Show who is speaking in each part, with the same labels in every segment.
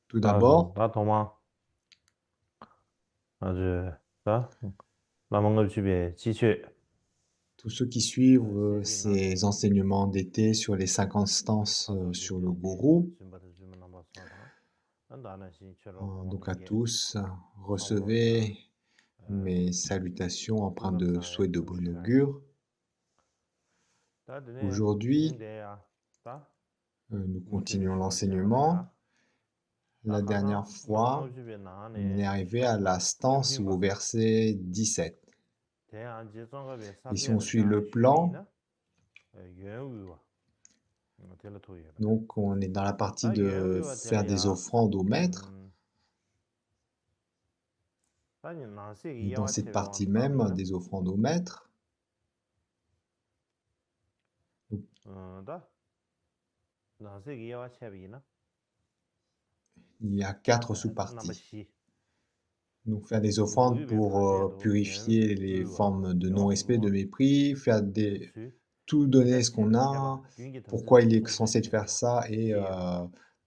Speaker 1: Tout d'abord,
Speaker 2: 나 도마 아주 나 남은 집에 지체
Speaker 1: tous ceux qui suivent ces enseignements d'été sur les 50 stances sur le gourou, donc à tous, recevez mes salutations empreintes de souhaits de bon augure. Aujourd'hui, nous continuons l'enseignement. La dernière fois, on est arrivé à la stance ou au verset 17. Et si on suit le plan, donc on est dans la partie de faire des offrandes au maître. Et dans cette partie même des offrandes au maître, il y a 4 sous-parties. Donc faire des offrandes pour purifier les formes de non-respect, de mépris, tout donner ce qu'on a, pourquoi il est censé faire ça et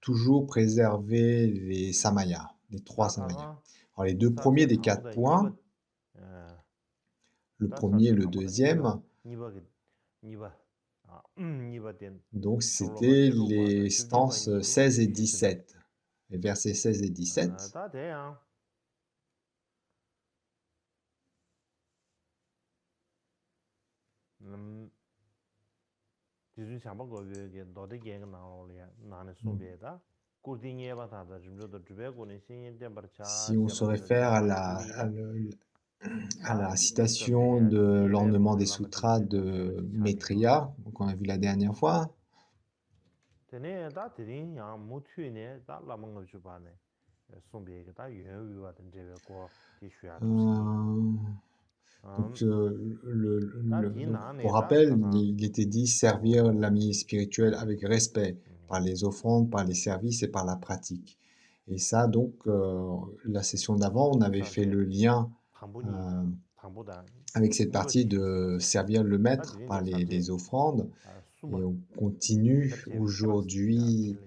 Speaker 1: toujours préserver les samayas, les 3 samayas. Alors les deux premiers des 4 points, le premier et le deuxième, donc c'était les stances 16 et 17, les versets 16 et 17. Si on se réfère à la citation de l'ornement des sutras de Maitreya, qu'on a vu la dernière fois, donc, pour rappel, il était dit servir l'ami spirituel avec respect, par les offrandes, par les services et par la pratique. Et ça, donc, la session d'avant, on avait fait le lien avec cette partie de servir le maître par les offrandes. Et on continue aujourd'hui.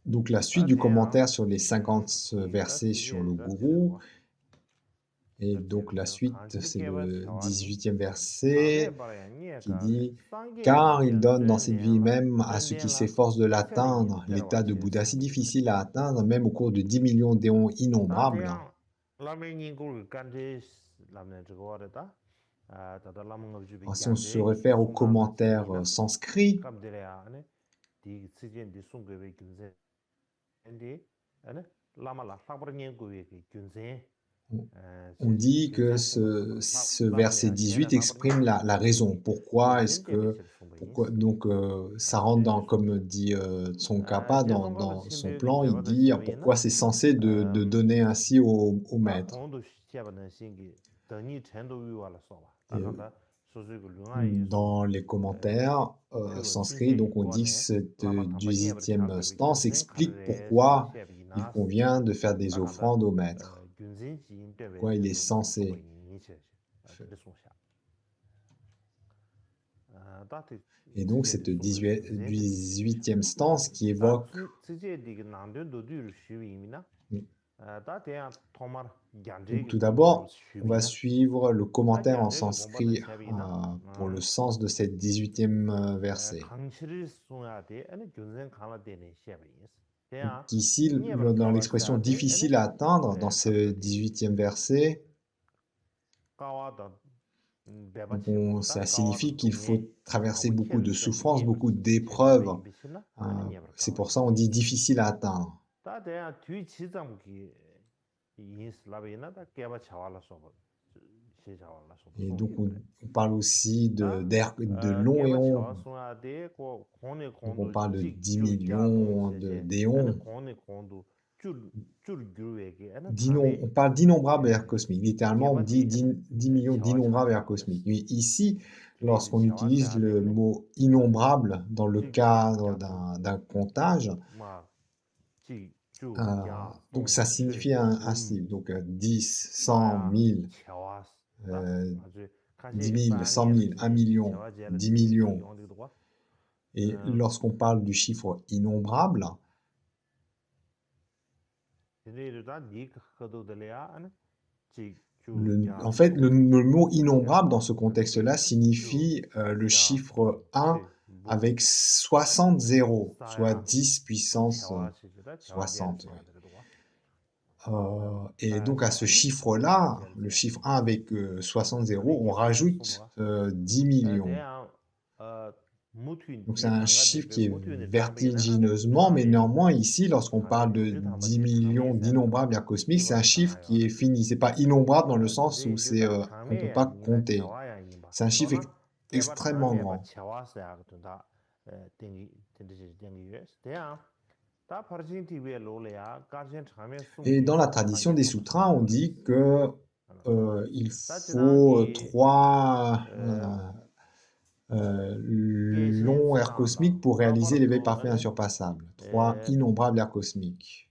Speaker 1: Donc la suite du commentaire sur les 50 versets sur le gourou. Et donc la suite, c'est le 18e verset qui dit « Car il donne dans cette vie même à ceux qui s'efforcent de l'atteindre l'état de Bouddha si difficile à atteindre, même au cours de 10 millions d'éons innombrables. » Alors, si on se réfère au commentaire sanskrit, on dit que ce verset 18 exprime la raison. Pourquoi est-ce que... donc ça rentre dans, comme dit Tsongkhapa, dans son plan, il dit pourquoi c'est censé de donner ainsi au maître. Dans les commentaires sanskrits, donc on dit que cette 18e stance explique pourquoi il convient de faire des offrandes au maître. Pourquoi il est censé. Et donc cette 18e stance qui évoque... Donc, tout d'abord, on va suivre le commentaire en sanskrit pour le sens de cette 18e verset. Donc, ici, dans l'expression difficile à atteindre, dans ce 18e verset, ça signifie qu'il faut traverser beaucoup de souffrances, beaucoup d'épreuves. C'est pour ça qu'on dit difficile à atteindre. Et donc on parle aussi de longs éons. Donc on parle de 10 millions d'éons. On parle d'innombrables ères cosmiques. Littéralement, on dit 10 millions d'innombrables ères cosmiques. Mais ici, lorsqu'on utilise le mot innombrable dans le cadre d'un comptage, donc ça signifie un style. Donc 10, 100, 1000, 10 000, 100 000, 1 million, 10 millions. Et lorsqu'on parle du chiffre innombrable, en fait, le mot innombrable dans ce contexte-là signifie le chiffre 1 avec 60 zéros, soit 10 puissance 60. Oui. Et donc à ce chiffre-là, le chiffre 1 avec 60 zéros, on rajoute 10 millions. Donc c'est un chiffre qui est vertigineusement, mais néanmoins ici, lorsqu'on parle de 10 millions d'innombrables et cosmiques, c'est un chiffre qui est fini. C'est pas innombrable dans le sens où c'est qu'on ne peut pas compter. C'est un chiffre extrêmement grand. Et dans la tradition des sutras, on dit que il faut 3 longs airs cosmiques pour réaliser l'éveil parfait insurpassable. 3 innombrables airs cosmiques.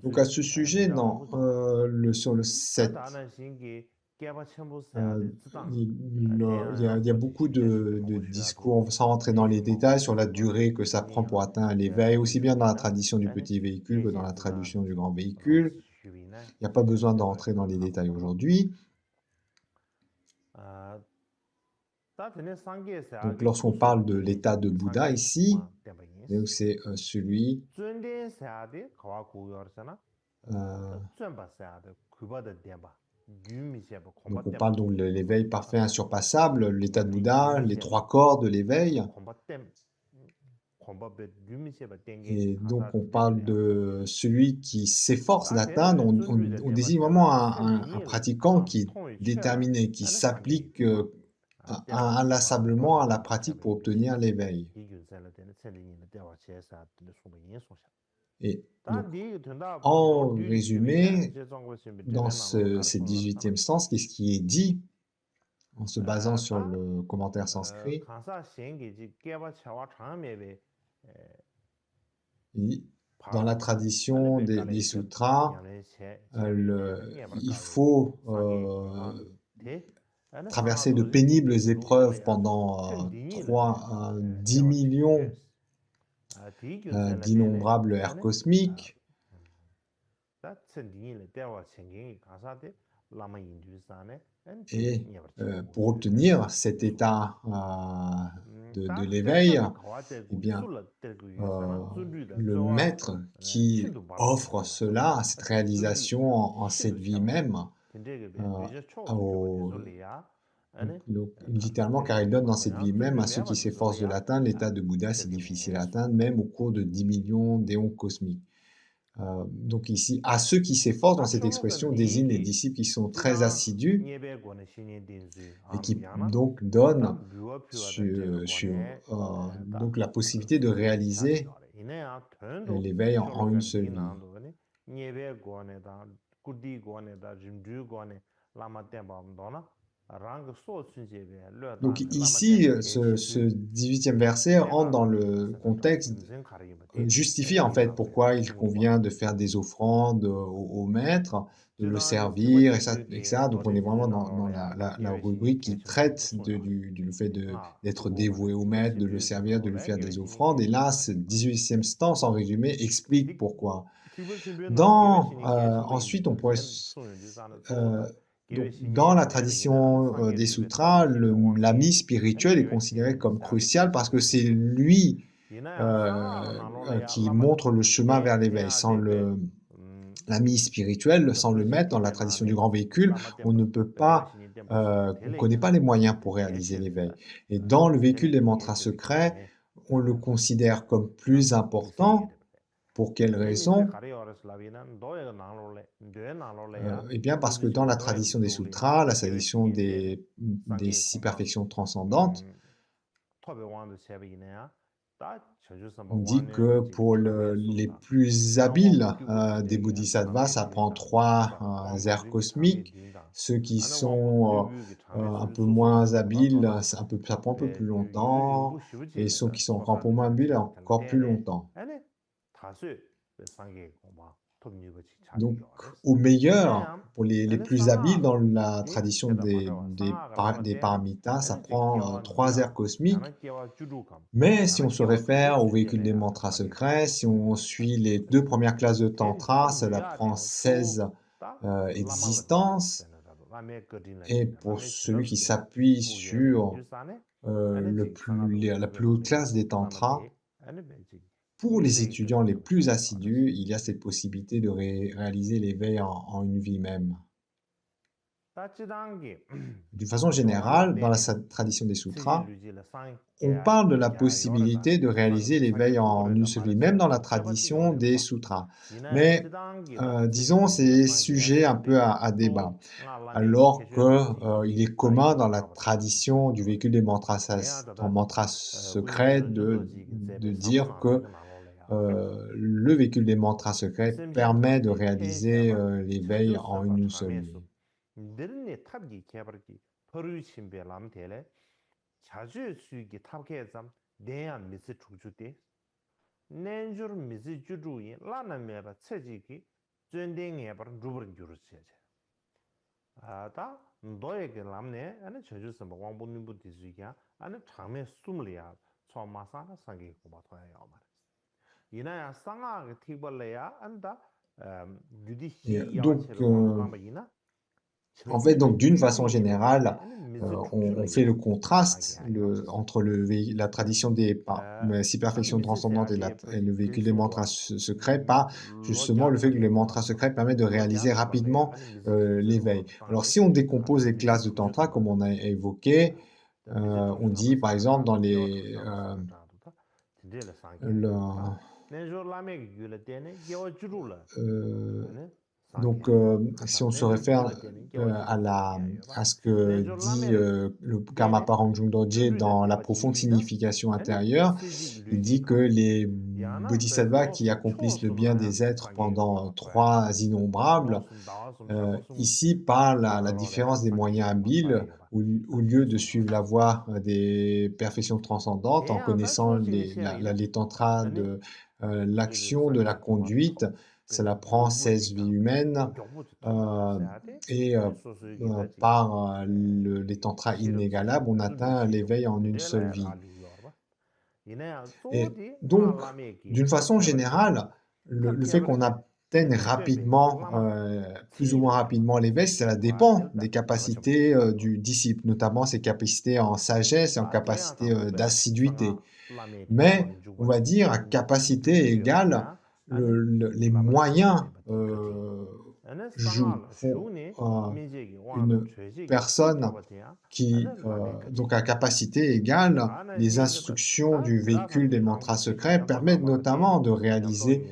Speaker 1: Donc à ce sujet, sur le 7, il y a beaucoup de discours, sans rentrer dans les détails, sur la durée que ça prend pour atteindre l'éveil, aussi bien dans la tradition du petit véhicule que dans la tradition du grand véhicule. Il n'y a pas besoin de rentrer dans les détails aujourd'hui. Donc lorsqu'on parle de l'état de Bouddha ici, c'est celui donc on parle donc de l'éveil parfait insurpassable, l'état de Bouddha, les 3 corps de l'éveil. Et donc on parle de celui qui s'efforce d'atteindre, on désigne vraiment un pratiquant qui est déterminé, qui s'applique inlassablement à la pratique pour obtenir l'éveil. Et donc, en résumé, dans ces 18e stances, qu'est-ce qui est dit en se basant sur le commentaire sanskrit? Dans la tradition des sutras, il faut traverser de pénibles épreuves pendant 10 millions d'innombrables airs cosmiques. Et pour obtenir cet état de l'éveil, eh bien, le maître qui offre cela, cette réalisation en cette vie même, littéralement, car il donne dans cette vie même à ceux qui s'efforcent de l'atteindre. L'état de Bouddha, c'est difficile à atteindre, même au cours de 10 millions d'éons cosmiques. Donc ici, à ceux qui s'efforcent, dans cette expression, désigne les disciples qui sont très assidus et qui donc donnent donc la possibilité de réaliser l'éveil en une seule vie. Donc ici, ce 18e verset entre dans le contexte, justifie en fait pourquoi il convient de faire des offrandes au maître, de le servir, etc. Donc on est vraiment dans la rubrique qui traite du fait d'être dévoué au maître, de le servir, de lui faire des offrandes. Et là, ce 18e stance, en résumé, explique pourquoi. Ensuite, on pourrait... Donc, dans la tradition des sutras, l'ami spirituel est considéré comme crucial parce que c'est lui qui montre le chemin vers l'éveil. Sans l'ami spirituel, sans le maître, dans la tradition du grand véhicule, on ne peut pas, on ne connaît pas les moyens pour réaliser l'éveil. Et dans le véhicule des mantras secrets, on le considère comme plus important. Pour quelle raison? Eh bien parce que dans la tradition des sutras, la tradition des 6 perfections transcendantes, On dit que pour les plus habiles des bodhisattvas, ça prend 3 ères cosmiques. Ceux qui sont un peu moins habiles, ça prend un peu plus longtemps. Et ceux qui sont encore un peu moins habiles, encore plus longtemps. Donc, au meilleur, pour les plus habiles dans la tradition des paramitas, ça prend 3 ères cosmiques. Mais si on se réfère au véhicule des mantras secrets, si on suit les 2 premières classes de Tantra, cela prend 16 existences. Et pour celui qui s'appuie sur la plus haute classe des Tantras, pour les étudiants les plus assidus, il y a cette possibilité de réaliser l'éveil en une vie même. D'une façon générale, dans la tradition des sutras, on parle de la possibilité de réaliser l'éveil en une seule vie, même dans la tradition des sutras. Mais, disons, c'est sujet un peu à débat. Alors qu'il est commun dans la tradition du véhicule des mantras secrets de dire que le véhicule des mantras secrets permet de réaliser l'éveil en une seule vie. Donc, en fait, d'une façon générale, on fait le contraste entre la tradition des 6 perfections transcendantes et le véhicule des mantras secrets par justement le fait que les mantras secrets permettent de réaliser rapidement l'éveil. Alors, si on décompose les classes de Tantra, comme on a évoqué, on dit par exemple dans donc, si on se réfère à ce que dit le Karma Parangjung Dorje dans la profonde signification intérieure, il dit que les bodhisattvas qui accomplissent le bien des êtres pendant 3 innombrables, ici parle à la différence des moyens habiles, au lieu de suivre la voie des perfections transcendantes en connaissant les tantras de l'action, de la conduite. Cela prend 16 vies humaines et par les tantras inégalables, on atteint l'éveil en une seule vie. Et donc, d'une façon générale, le fait qu'on atteigne rapidement, plus ou moins rapidement l'éveil, cela dépend des capacités du disciple, notamment ses capacités en sagesse et en capacité d'assiduité. Mais, on va dire, à capacité égale, les moyens font une personne qui, donc à capacité égale, les instructions du véhicule des mantras secrets permettent notamment de réaliser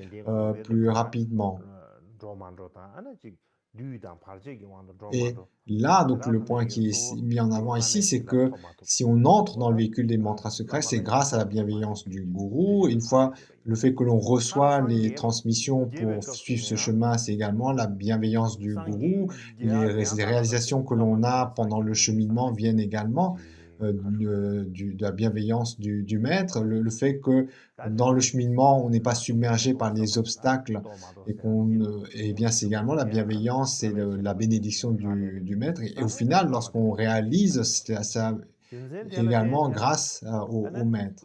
Speaker 1: plus rapidement. Et là, donc le point qui est mis en avant ici, c'est que si on entre dans le véhicule des mantras secrets, c'est grâce à la bienveillance du gourou. Une fois le fait que l'on reçoit les transmissions pour suivre ce chemin, c'est également la bienveillance du gourou. Les réalisations que l'on a pendant le cheminement viennent également de la bienveillance du maître. Le fait que dans le cheminement, on n'est pas submergé par les obstacles et bien c'est également la bienveillance et la bénédiction du maître. Et au final, lorsqu'on réalise, ça également grâce au maître.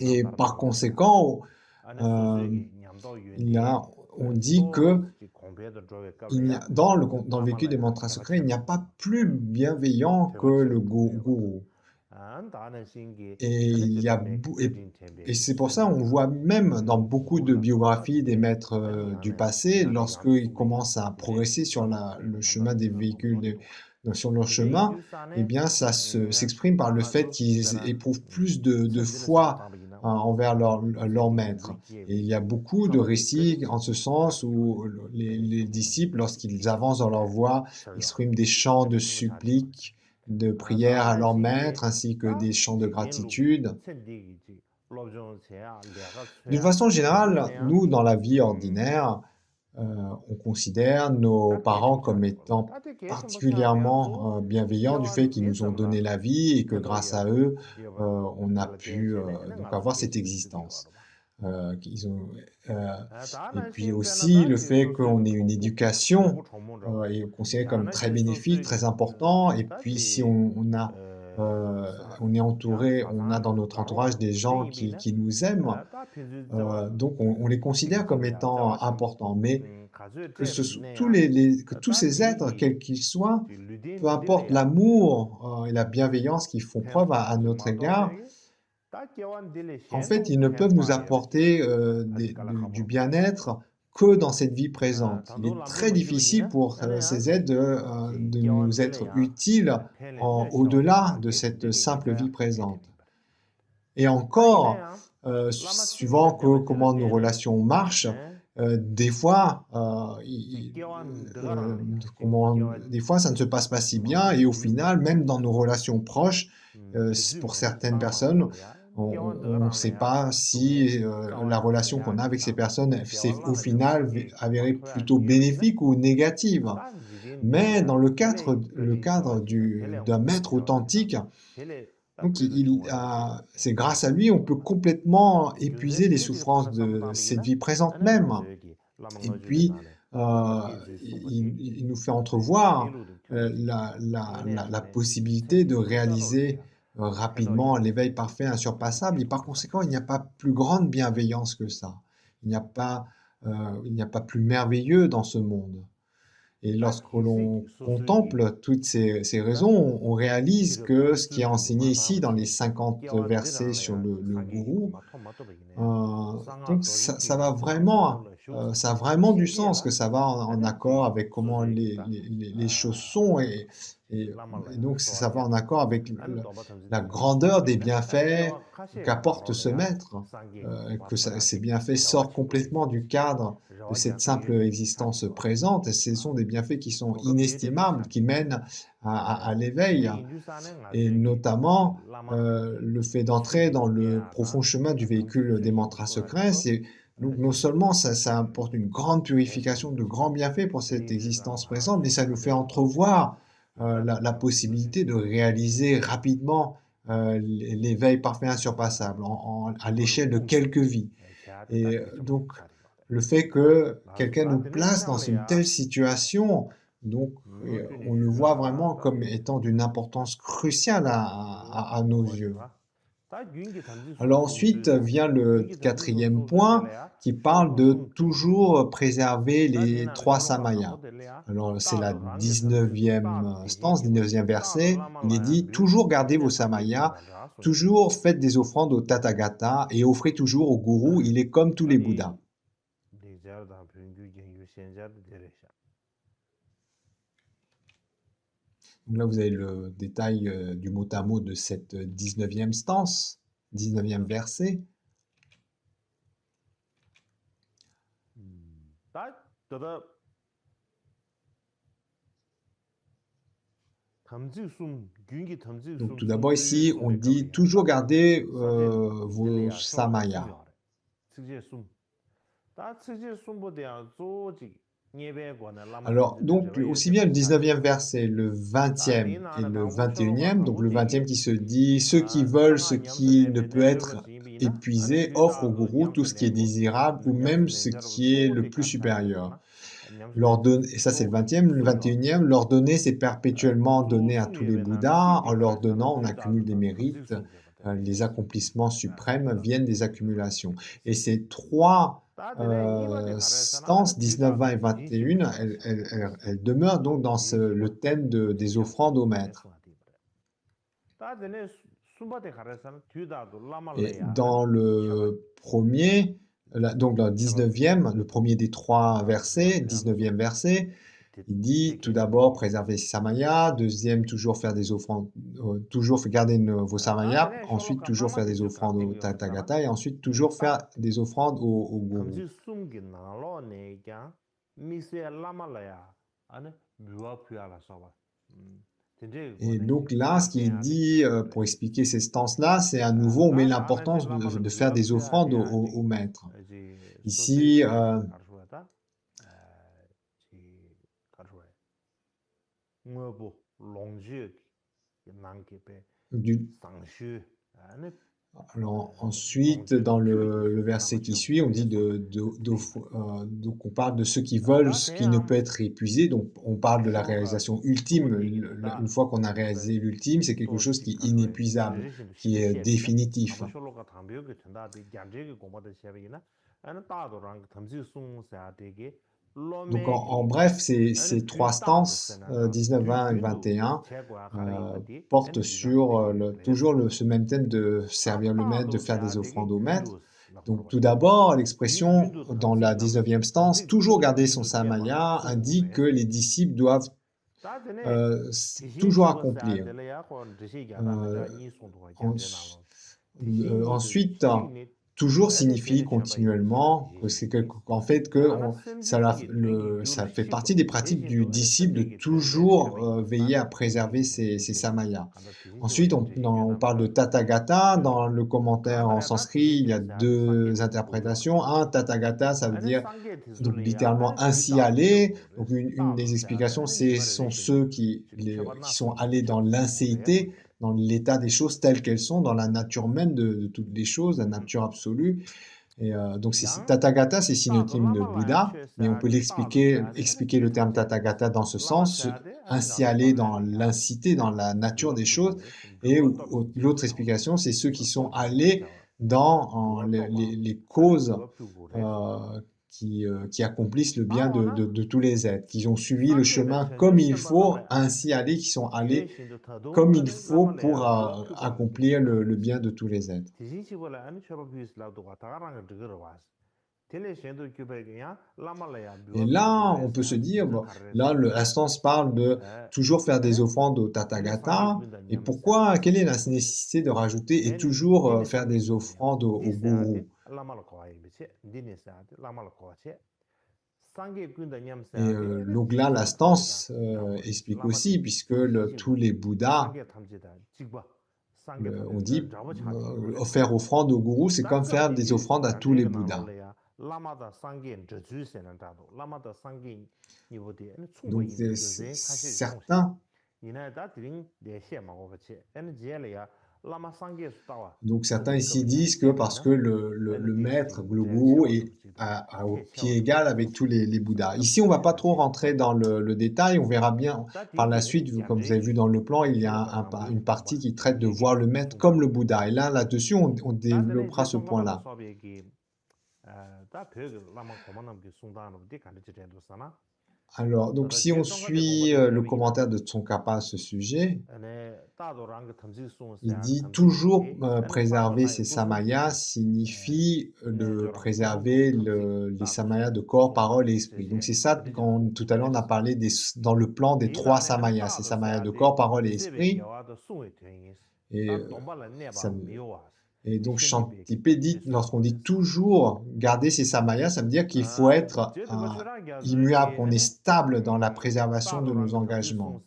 Speaker 1: Et par conséquent, on dit que dans le véhicule des mantras secrets, il n'y a pas plus bienveillant que le gourou. Et c'est pour ça on voit même dans beaucoup de biographies des maîtres du passé, lorsqu'ils commencent à progresser sur le chemin des véhicules, sur leur chemin, eh bien ça s'exprime par le fait qu'ils éprouvent plus de foi envers leur maître. Et il y a beaucoup de récits en ce sens où les disciples, lorsqu'ils avancent dans leur voie, expriment des chants de supplique, de prière à leur maître, ainsi que des chants de gratitude. D'une façon générale, nous, dans la vie ordinaire, on considère nos parents comme étant particulièrement bienveillants du fait qu'ils nous ont donné la vie et que grâce à eux, on a pu donc avoir cette existence. Qu'ils ont, euh, et puis aussi le fait qu'on ait une éducation est considéré comme très bénéfique, très important. Et puis si on est entouré, on a dans notre entourage des gens qui nous aiment, donc on les considère comme étant importants. Mais que tous ces êtres, quels qu'ils soient, peu importe l'amour et la bienveillance qu'ils font preuve à notre égard, en fait, ils ne peuvent nous apporter du bien-être que dans cette vie présente. Il est très difficile pour ces êtres de nous être utiles au-delà de cette simple vie présente. Et encore, suivant comment nos relations marchent, des fois, des fois, ça ne se passe pas si bien, et au final, même dans nos relations proches, pour certaines personnes, on ne sait pas si la relation qu'on a avec ces personnes s'est au final avérée plutôt bénéfique ou négative. Mais dans le cadre d'un maître authentique, donc c'est grâce à lui on peut complètement épuiser les souffrances de cette vie présente même. Et puis, euh, il nous fait entrevoir la possibilité de réaliser rapidement l'éveil parfait insurpassable. Et par conséquent, il n'y a pas plus grande bienveillance que ça. Il n'y a pas, il n'y a pas plus merveilleux dans ce monde. Et lorsque l'on contemple toutes ces raisons, on réalise que ce qui est enseigné ici dans les 50 versets sur le gourou, donc ça a vraiment du sens, que ça va en accord avec comment les choses sont et donc ça va en accord avec la grandeur des bienfaits qu'apporte ce maître, ces bienfaits sortent complètement du cadre de cette simple existence présente, et ce sont des bienfaits qui sont inestimables, qui mènent à l'éveil, et notamment le fait d'entrer dans le profond chemin du véhicule des mantras secrets, donc non seulement ça apporte une grande purification, de grands bienfaits pour cette existence présente, mais ça nous fait entrevoir la possibilité de réaliser rapidement l'éveil parfait insurpassable à l'échelle de quelques vies. Et donc, le fait que quelqu'un nous place dans une telle situation, donc on le voit vraiment comme étant d'une importance cruciale à nos yeux. Alors ensuite vient le quatrième point qui parle de toujours préserver les trois samayas. Alors c'est la 19e stance, 19e verset. Il est dit toujours gardez vos samayas, toujours faites des offrandes au Tathagata et offrez toujours au gourou, il est comme tous les Bouddhas. Donc là, vous avez le détail du mot à mot de cette 19e stance, 19e verset. Donc tout d'abord ici, on dit toujours garder vos samayas. Alors, donc, aussi bien le 19e verset, le 20e et le 21e, donc le 20e qui se dit « Ceux qui veulent ce qui ne peut être épuisé offrent au gourou tout ce qui est désirable ou même ce qui est le plus supérieur. » Et ça c'est le 20e, le 21e, leur donner c'est perpétuellement donner à tous les Bouddhas, en leur donnant on accumule des mérites, les accomplissements suprêmes viennent des accumulations. Et ces trois stances, 19, 20 et 21, elles demeurent donc dans le thème des offrandes au maître. Et dans le premier, donc dans le 19e, le premier des trois versets, 19e verset, il dit tout d'abord préserver ses samayas, deuxième toujours faire des offrandes, toujours garder vos samayas, ensuite toujours faire des offrandes au Tathagata et ensuite toujours faire des offrandes au gourou. Et donc là, ce qui est dit pour expliquer ces stances-là, c'est à nouveau, on met l'importance de faire des offrandes au maître. Ici, du, alors ensuite, dans le verset qui suit, on dit donc on parle de ceux qui veulent ce qui ne peut être épuisé. Donc on parle de la réalisation ultime. Une fois qu'on a réalisé l'ultime, c'est quelque chose qui est inépuisable, qui est définitif. Donc en bref, ces trois stances, 19, 20 et 21, portent sur toujours ce même thème de servir le maître, de faire des offrandes au maître. Donc tout d'abord, l'expression dans la 19e stance, toujours garder son samaya, indique que les disciples doivent toujours accomplir. Ensuite, toujours signifie continuellement que c'est en fait que ça fait partie des pratiques du disciple de toujours veiller à préserver ses samayas. Ensuite, on parle de tathagata. Dans le commentaire en sanskrit, il y a deux interprétations. Un, tathagata, ça veut dire donc littéralement ainsi aller. Donc une des explications, sont ceux qui sont allés dans l'inséité, dans l'état des choses telles qu'elles sont, dans la nature même de toutes les choses, la nature absolue. Et donc Tathagata, c'est synonyme de Bouddha, mais on peut expliquer le terme Tathagata dans ce sens, ainsi aller dans l'incité, dans la nature des choses. Et l'autre explication, c'est ceux qui sont allés dans les causes qui accomplissent le bien de tous les êtres, qui ont suivi le chemin comme il faut, ainsi aller, qui sont allés comme il faut pour accomplir le bien de tous les êtres. Et là, on peut se dire, bon, là, l'instance parle de toujours faire des offrandes au Tathagata. Et pourquoi, quelle est la nécessité de rajouter et toujours faire des offrandes au gourou? Et donc là, la stance explique aussi, puisque tous les Bouddhas, on dit, faire offrande au gourou, c'est comme faire des offrandes à tous les Bouddhas. Donc certains, ici disent que parce que le maître, le gourou, est au pied égal avec tous les Bouddhas. Ici, on ne va pas trop rentrer dans le détail, on verra bien par la suite, comme vous avez vu dans le plan, il y a une partie qui traite de voir le maître comme le Bouddha. Et là-dessus, on développera ce point-là. Alors, donc si on suit le commentaire de Tsongkhapa à ce sujet, il dit toujours préserver ses samayas signifie de préserver les samayas de corps, parole et esprit. Donc c'est ça, tout à l'heure on a parlé dans le plan des trois samayas, ces samayas de corps, parole et esprit. Et donc Shantipé dit, lorsqu'on dit toujours garder ses samayas, ça veut dire qu'il faut être immuable, qu'on est stable dans la préservation de nos engagements.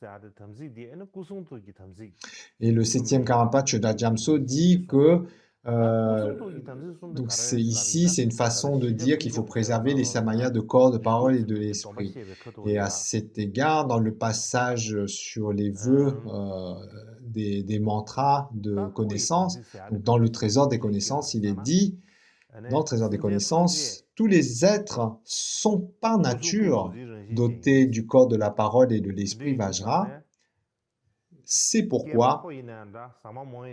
Speaker 1: Et le 7e Karmapa Choda Jamso dit que donc ici, c'est une façon de dire qu'il faut préserver les samayas de corps, de parole et de l'esprit. Et à cet égard, dans le passage sur les vœux des mantras de connaissance, donc dans le trésor des connaissances, il est dit, dans le trésor des connaissances, tous les êtres sont par nature dotés du corps, de la parole et de l'esprit Vajra. C'est pourquoi,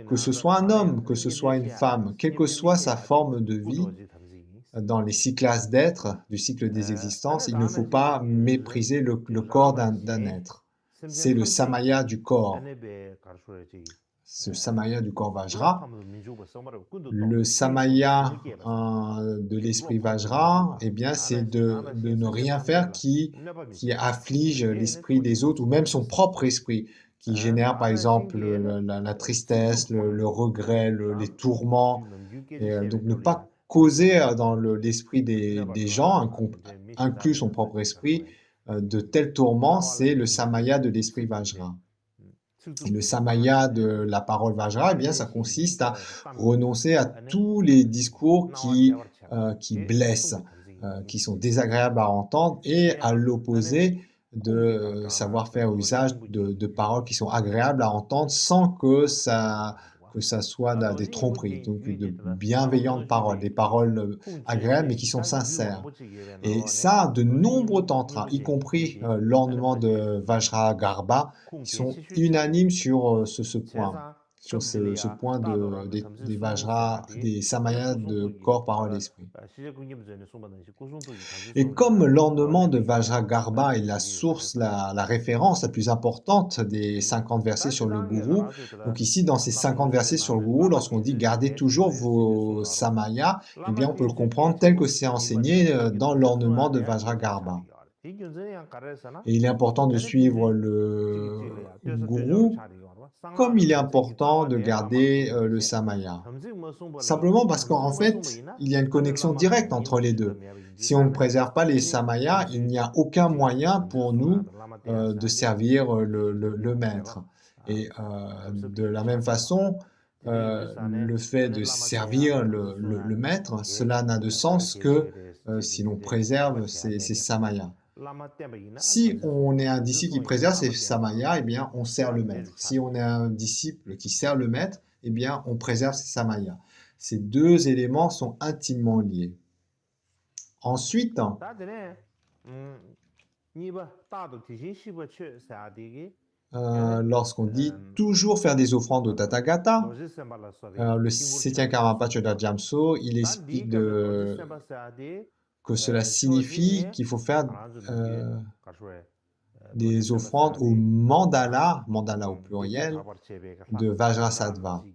Speaker 1: que ce soit un homme, que ce soit une femme, quelle que soit sa forme de vie, dans les 6 classes d'êtres du cycle des existences, il ne faut pas mépriser le corps d'un être. C'est le samaya du corps. Ce samaya du corps Vajra. Le samaya de l'esprit Vajra, eh bien, c'est de ne rien faire qui afflige l'esprit des autres, ou même son propre esprit, qui génère par exemple la tristesse, le regret, les tourments. Et donc ne pas causer dans l'esprit des gens, inclus son propre esprit, de tels tourments, c'est le samaya de l'esprit Vajra. Le samaya de la parole Vajra, eh bien, ça consiste à renoncer à tous les discours qui blessent, qui sont désagréables à entendre, et à l'opposé de savoir faire usage de paroles qui sont agréables à entendre sans que ça soit des tromperies, donc de bienveillantes paroles, des paroles agréables mais qui sont sincères. Et ça, de nombreux tantras, y compris l'ornement de Vajragarbha, qui sont unanimes sur ce point, sur ce point des Vajra, des Samayas de corps, parole, esprit. Et comme l'ornement de Vajragarbha est la source, la référence la plus importante des 50 versets sur le gourou, donc ici dans ces 50 versets sur le gourou, lorsqu'on dit gardez toujours vos samayas, eh bien on peut le comprendre tel que c'est enseigné dans l'ornement de Vajragarbha. Et il est important de suivre le gourou comme il est important de garder le samaya. Simplement parce qu'en fait, il y a une connexion directe entre les deux. Si on ne préserve pas les samayas, il n'y a aucun moyen pour nous de servir le maître. Et de la même façon, le fait de servir le maître, cela n'a de sens que si l'on préserve ces samayas. Si on est un disciple qui préserve ses samayas, eh bien, on sert le maître. Si on est un disciple qui sert le maître, eh bien, on préserve ses samayas. Ces deux éléments sont intimement liés. Ensuite, lorsqu'on dit toujours faire des offrandes au Tathagata, le 7e Karmapa Chodar Jamso, il explique que cela signifie qu'il faut faire des offrandes au mandala au pluriel, de Vajrasattva.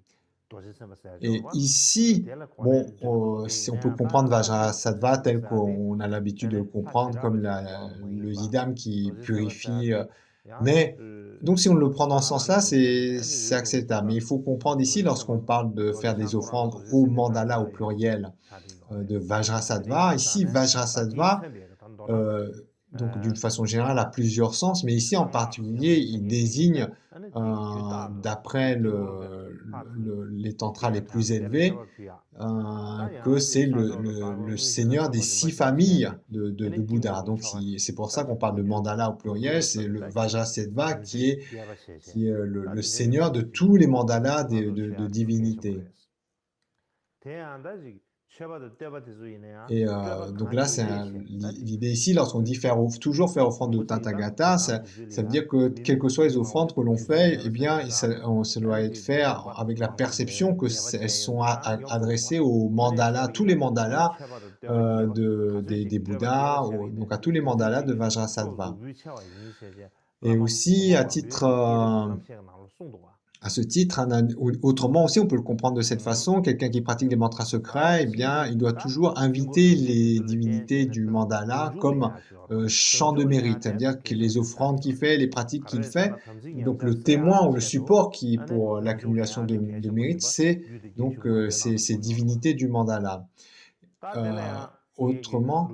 Speaker 1: Et ici, bon, on peut comprendre Vajrasattva tel qu'on a l'habitude de le comprendre, comme le yidam qui purifie. Mais, donc si on le prend dans ce sens-là, c'est acceptable. Mais il faut comprendre ici, lorsqu'on parle de faire des offrandes au mandala au pluriel de Vajrasattva, ici, Vajrasattva, donc d'une façon générale, a plusieurs sens, mais ici en particulier, il désigne, d'après les tantras les plus élevés, que c'est le seigneur des 6 familles de Bouddha. Donc c'est pour ça qu'on parle de mandala au pluriel, c'est le Vajrasattva qui est le seigneur de tous les mandalas de divinité. Et donc là, c'est l'idée ici, lorsqu'on dit toujours faire offrande au Tathagata, ça veut dire que quelles que soient les offrandes que l'on fait, eh bien, ça doit être fait avec la perception qu'elles sont adressées aux mandalas, tous les mandalas des Bouddhas, donc à tous les mandalas de Vajrasattva. Et aussi, à ce titre, autrement aussi, on peut le comprendre de cette façon, quelqu'un qui pratique des mantras secrets, eh bien, il doit toujours inviter les divinités du mandala comme champ de mérite, c'est-à-dire que les offrandes qu'il fait, les pratiques qu'il fait, donc le témoin ou le support pour l'accumulation de mérite, c'est donc ces divinités du mandala. Autrement,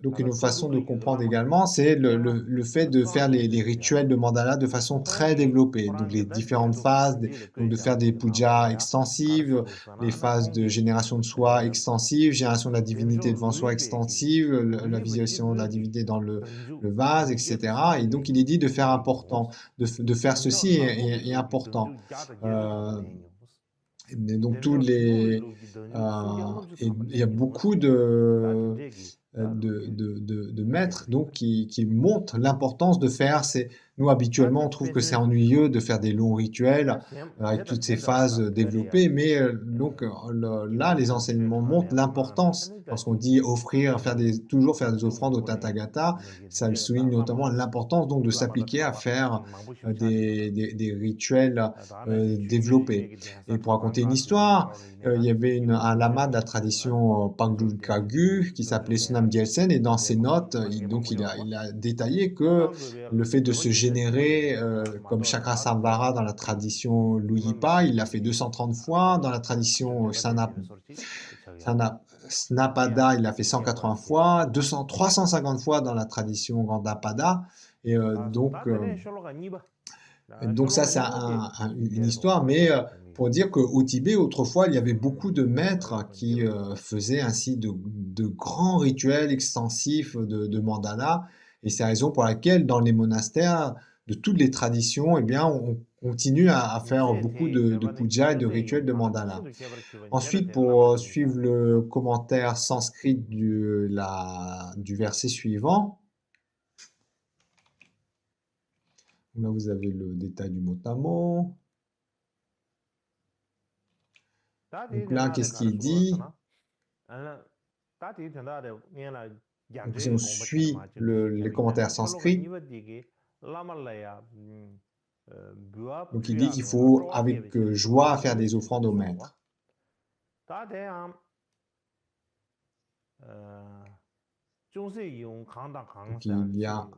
Speaker 1: donc une autre façon de comprendre également, c'est le fait de faire les rituels de mandala de façon très développée, donc les différentes phases, donc de faire des pujas extensives, les phases de génération de soi extensive, génération de la divinité devant soi extensive, la visualisation de la divinité dans le vase, etc. Et donc il est dit de faire important, de faire ceci est important. Mais donc il y a beaucoup de maîtres donc qui montrent l'importance de faire nous habituellement on trouve que c'est ennuyeux de faire des longs rituels avec toutes ces phases développées, mais donc là les enseignements montrent l'importance. Lorsqu'on dit toujours faire des offrandes au Tathagata, ça souligne notamment l'importance donc de s'appliquer à faire des rituels développés. Et pour raconter une histoire, il y avait un lama de la tradition Panglul Kagu qui s'appelait Sonam Gyaltsen, et dans ses notes, il a détaillé que le fait de se générer comme chakra samvara dans la tradition Luyipa, il l'a fait 230 fois, dans la tradition Snapada, il l'a fait 180 fois, 350 fois dans la tradition Gandapada, et donc Et donc ça, c'est une histoire, mais pour dire qu'au Tibet, autrefois, il y avait beaucoup de maîtres qui faisaient ainsi de grands rituels extensifs de mandala. Et c'est la raison pour laquelle, dans les monastères, de toutes les traditions, eh bien, on continue à faire beaucoup de puja et de rituels de mandala. Ensuite, pour suivre le commentaire sanskrit du verset suivant, là vous avez le détail du mot à mot. Donc là, qu'est-ce qu'il dit? Donc si on suit les commentaires sanscrits, donc il dit qu'il faut avec joie faire des offrandes au maître. Donc il y a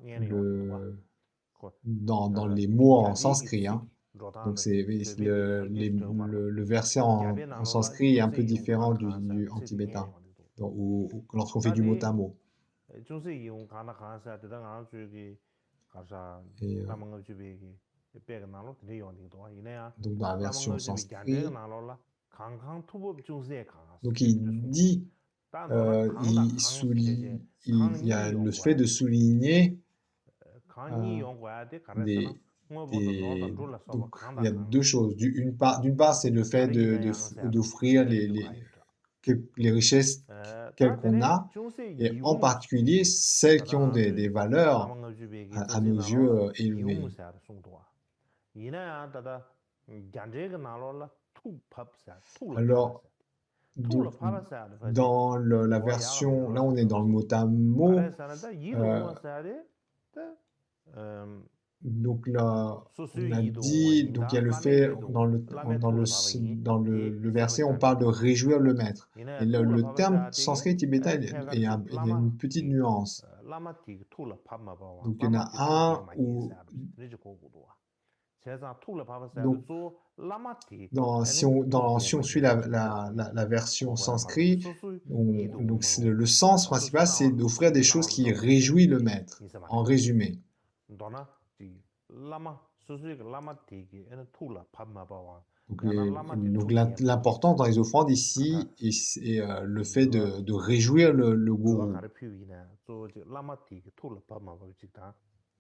Speaker 1: dans les mots en sanskrit, hein. Donc le verset en sanskrit est un peu différent en tibétain, lorsqu'on fait du mot à mot. Et, donc dans la version sanskrit, donc il dit, il y a le fait de souligner donc il y a deux choses. D'une part, c'est le fait d'offrir les richesses qu'on a, et en particulier celles qui ont des valeurs à nos yeux élevées. Alors, dans la version, là on est dans le mot à mot, donc là, on a dit, donc il y a le fait, dans le verset, on parle de réjouir le maître. Et le terme sanskrit tibétain, il y a une petite nuance. Donc il y en a un où, donc, si on suit la version sanskrit, donc le sens principal, c'est d'offrir des choses qui réjouissent le maître, en résumé. Donc l'important dans les offrandes ici est le fait de réjouir le gourou.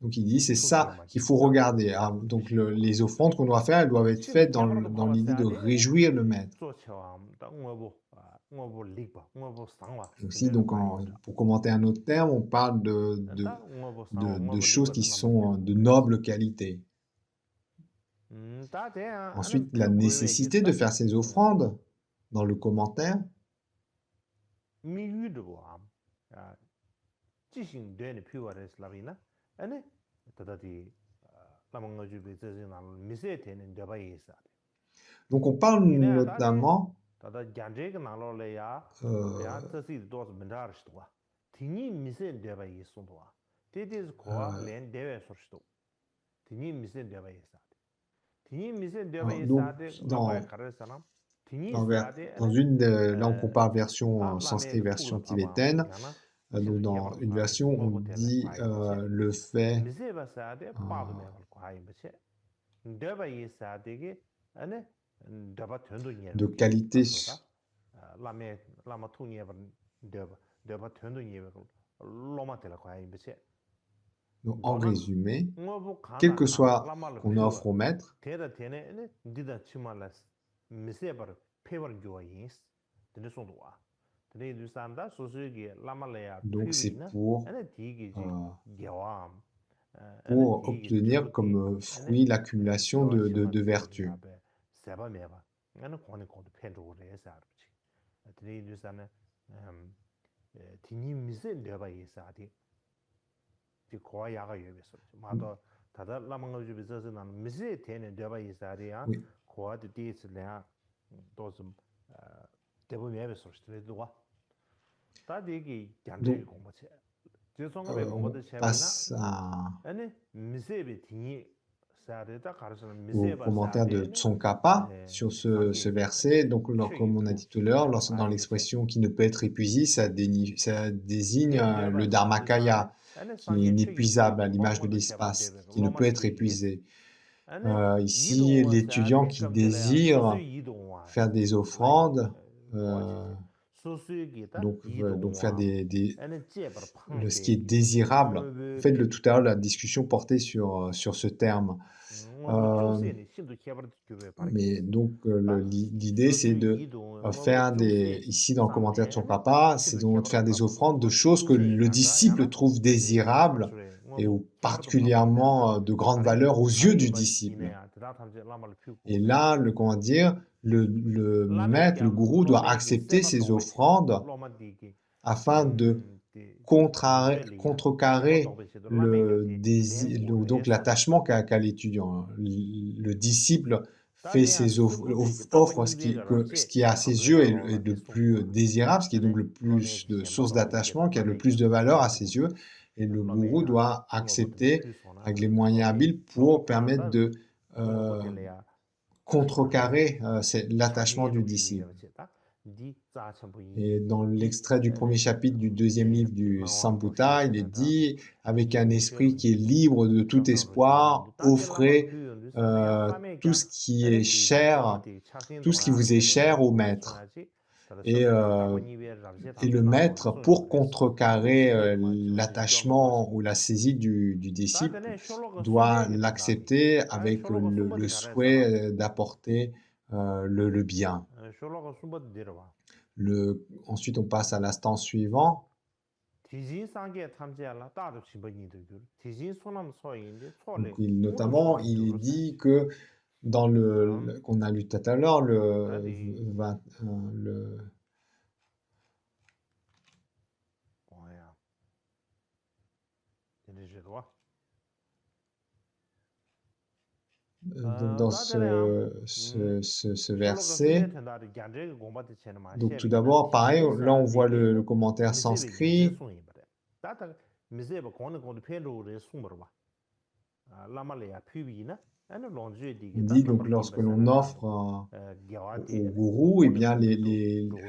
Speaker 1: Donc il dit c'est ça qu'il faut regarder. Donc les offrandes qu'on doit faire, elles doivent être faites dans l'idée de réjouir le maître. Aussi, donc pour commenter un autre terme, on parle de choses qui sont de noble qualité. Ensuite, la nécessité de faire ces offrandes dans le commentaire. Donc on parle notamment là on compare version sanskrit version tibétaine. Donc dans une version on dit le fait de qualité. Donc, en résumé, quel que soit qu'on offre au maître, donc c'est pour obtenir comme fruit l'accumulation de vertus. On passe au commentaire de Tsongkhapa sur ce verset. Donc, comme on a dit tout à l'heure, dans l'expression qui ne peut être épuisée, ça désigne le Dharmakaya, qui est inépuisable à l'image de l'espace, qui ne peut être épuisé. Ici, l'étudiant qui désire faire des offrandes, donc faire ce qui est désirable. En fait, tout à l'heure, la discussion portait sur ce terme. Mais donc, l'idée, c'est de faire ici dans le commentaire de son papa, c'est donc de faire des offrandes de choses que le disciple trouve désirables et ou particulièrement de grande valeur aux yeux du disciple. Et là, comment dire, le maître, le gourou doit accepter ces offrandes afin de contrecarrer donc l'attachement qu'a l'étudiant. Le disciple fait offre ce qui à ses yeux est le plus désirable, ce qui est donc le plus de source d'attachement, qui a le plus de valeur à ses yeux, et le gourou doit accepter avec les moyens habiles pour permettre de contrecarrer l'attachement du disciple. Et dans l'extrait du premier chapitre du deuxième livre du Sambuta, il est dit, avec un esprit qui est libre de tout espoir, offrez tout ce qui est cher, tout ce qui vous est cher au maître. Et le maître, pour contrecarrer l'attachement ou la saisie du disciple, doit l'accepter avec le souhait d'apporter le bien. Ensuite, on passe à l'instant suivant. Donc, notamment, il dit que dans qu'on a lu tout à l'heure, dans ce verset. Donc tout d'abord, pareil, là on voit le commentaire sanskrit. Il dit donc lorsque l'on offre au gourou, eh bien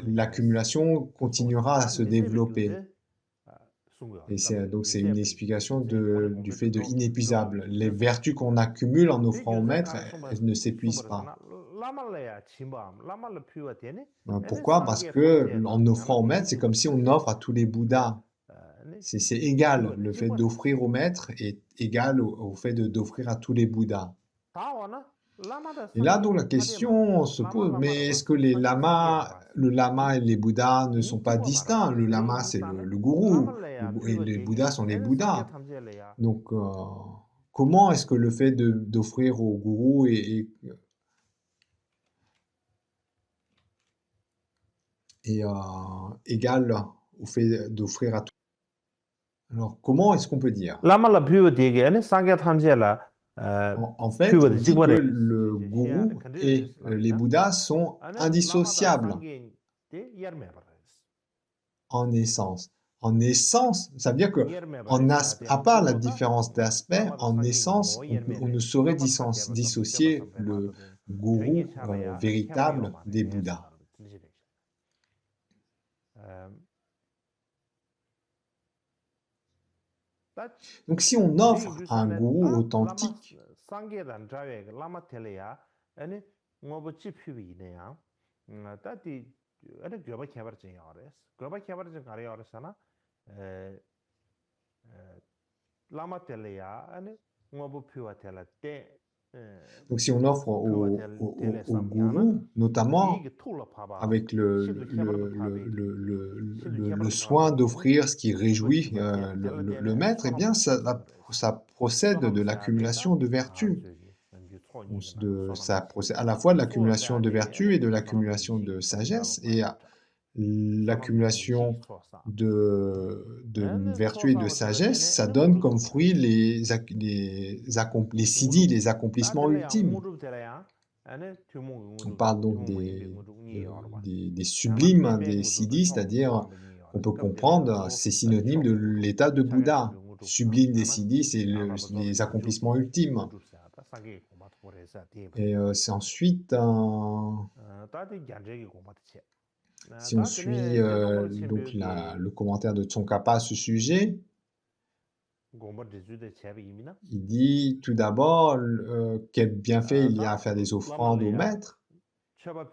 Speaker 1: l'accumulation continuera à se développer. Et donc c'est une explication du fait de inépuisable. Les vertus qu'on accumule en offrant au maître, elles ne s'épuisent pas. Pourquoi? Parce que en offrant au maître, c'est comme si on offre à tous les Bouddhas. C'est égal. Le fait d'offrir au maître est égal au fait d'offrir à tous les Bouddhas. Et là, donc, la question se pose, mais est-ce que le lama et les Bouddhas ne sont pas distincts? Le lama, c'est le gourou, et les Bouddhas sont les Bouddhas. Donc, comment est-ce que le fait d'offrir au gourou est égal au fait d'offrir à tout? Alors, comment est-ce qu'on peut dire? En fait, il dit que le gourou et les Bouddhas sont indissociables en essence. En essence, ça veut dire que, à part la différence d'aspect, en essence, on ne saurait dissocier le gourou véritable des Bouddhas. Donc si on offre un gourou authentique, donc si on offre au gourou, notamment avec le soin d'offrir ce qui réjouit le maître, eh bien ça procède de l'accumulation de vertus. Ça procède à la fois de l'accumulation de vertus et de l'accumulation de sagesse, et l'accumulation de vertus et de sagesse, ça donne comme fruit les siddhis, les accomplissements ultimes. On parle donc des sublimes, des siddhis, c'est-à-dire on peut comprendre, c'est synonyme de l'état de Bouddha. Sublime des siddhis, c'est les accomplissements ultimes. Et c'est ensuite si on suit donc le commentaire de Tsongkhapa à ce sujet, Il dit tout d'abord quel bienfait il y a à faire des offrandes au maître.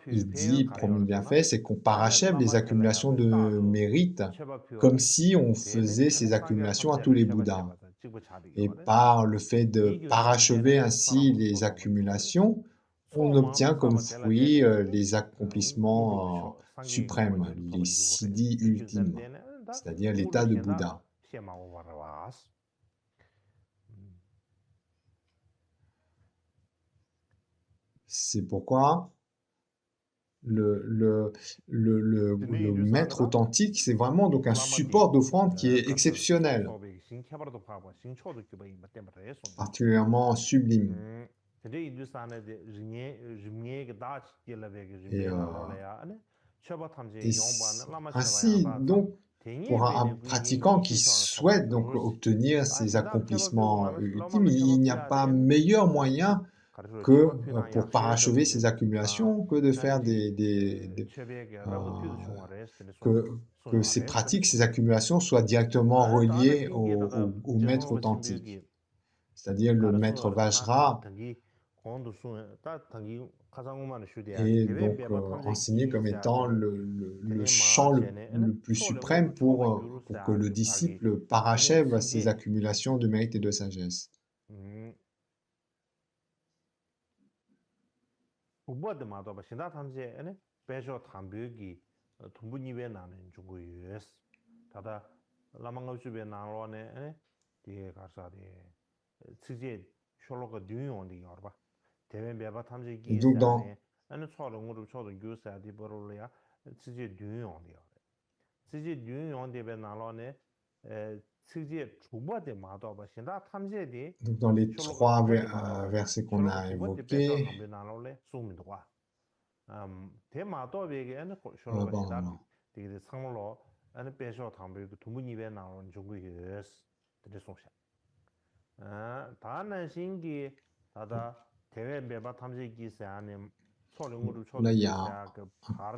Speaker 1: Il dit, premier bienfait, c'est qu'on parachève les accumulations de mérite, comme si on faisait ces accumulations à tous les Bouddhas. Et par le fait de parachever ainsi les accumulations, on obtient comme fruit les accomplissements suprêmes, les siddhis ultimes, c'est-à-dire l'état de Bouddha. C'est pourquoi le maître authentique, c'est vraiment donc un support d'offrande qui est exceptionnel, particulièrement sublime. Et ainsi, donc, pour un pratiquant qui souhaite donc obtenir ces accomplissements ultimes, il n'y a pas meilleur moyen que pour parachever ces accumulations, que de faire que ces pratiques, ces accumulations soient directement reliées au maître authentique, c'est-à-dire le maître Vajra est donc enseigné comme étant le champ le plus suprême pour que le disciple parachève ses accumulations de mérite et de sagesse. Et donc dans les trois versets qu'on a évoqués, là, il y a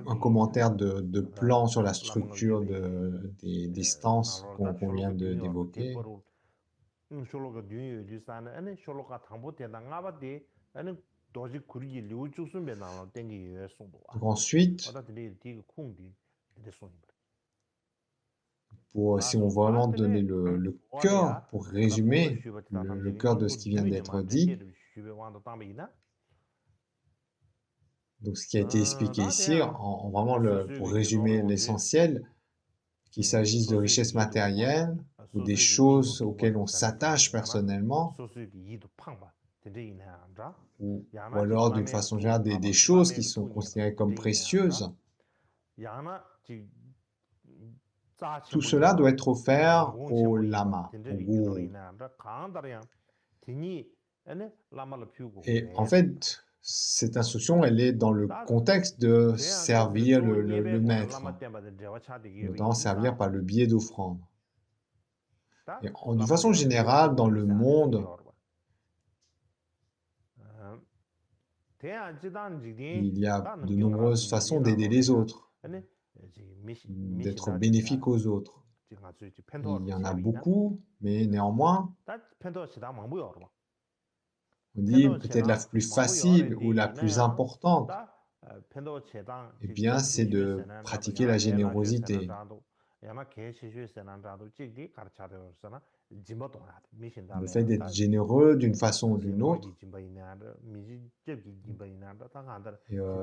Speaker 1: un commentaire de plan sur la structure des stances qu'on vient d'évoquer. Ensuite, si on veut vraiment donner le cœur, pour résumer le cœur de ce qui vient d'être dit, donc ce qui a été expliqué ici, vraiment pour résumer l'essentiel, qu'il s'agisse de richesses matérielles ou des choses auxquelles on s'attache personnellement, ou alors d'une façon générale des choses qui sont considérées comme précieuses, tout cela doit être offert au lama, au gourou. Et en fait, cette instruction, elle est dans le contexte de servir le maître, notamment servir par le biais d'offrande. De façon générale, dans le monde, il y a de nombreuses façons d'aider les autres, d'être bénéfique aux autres. Il y en a beaucoup, mais néanmoins, on dit peut-être la plus facile ou la plus importante, eh bien, c'est de pratiquer la générosité. Le fait d'être généreux d'une façon ou d'une autre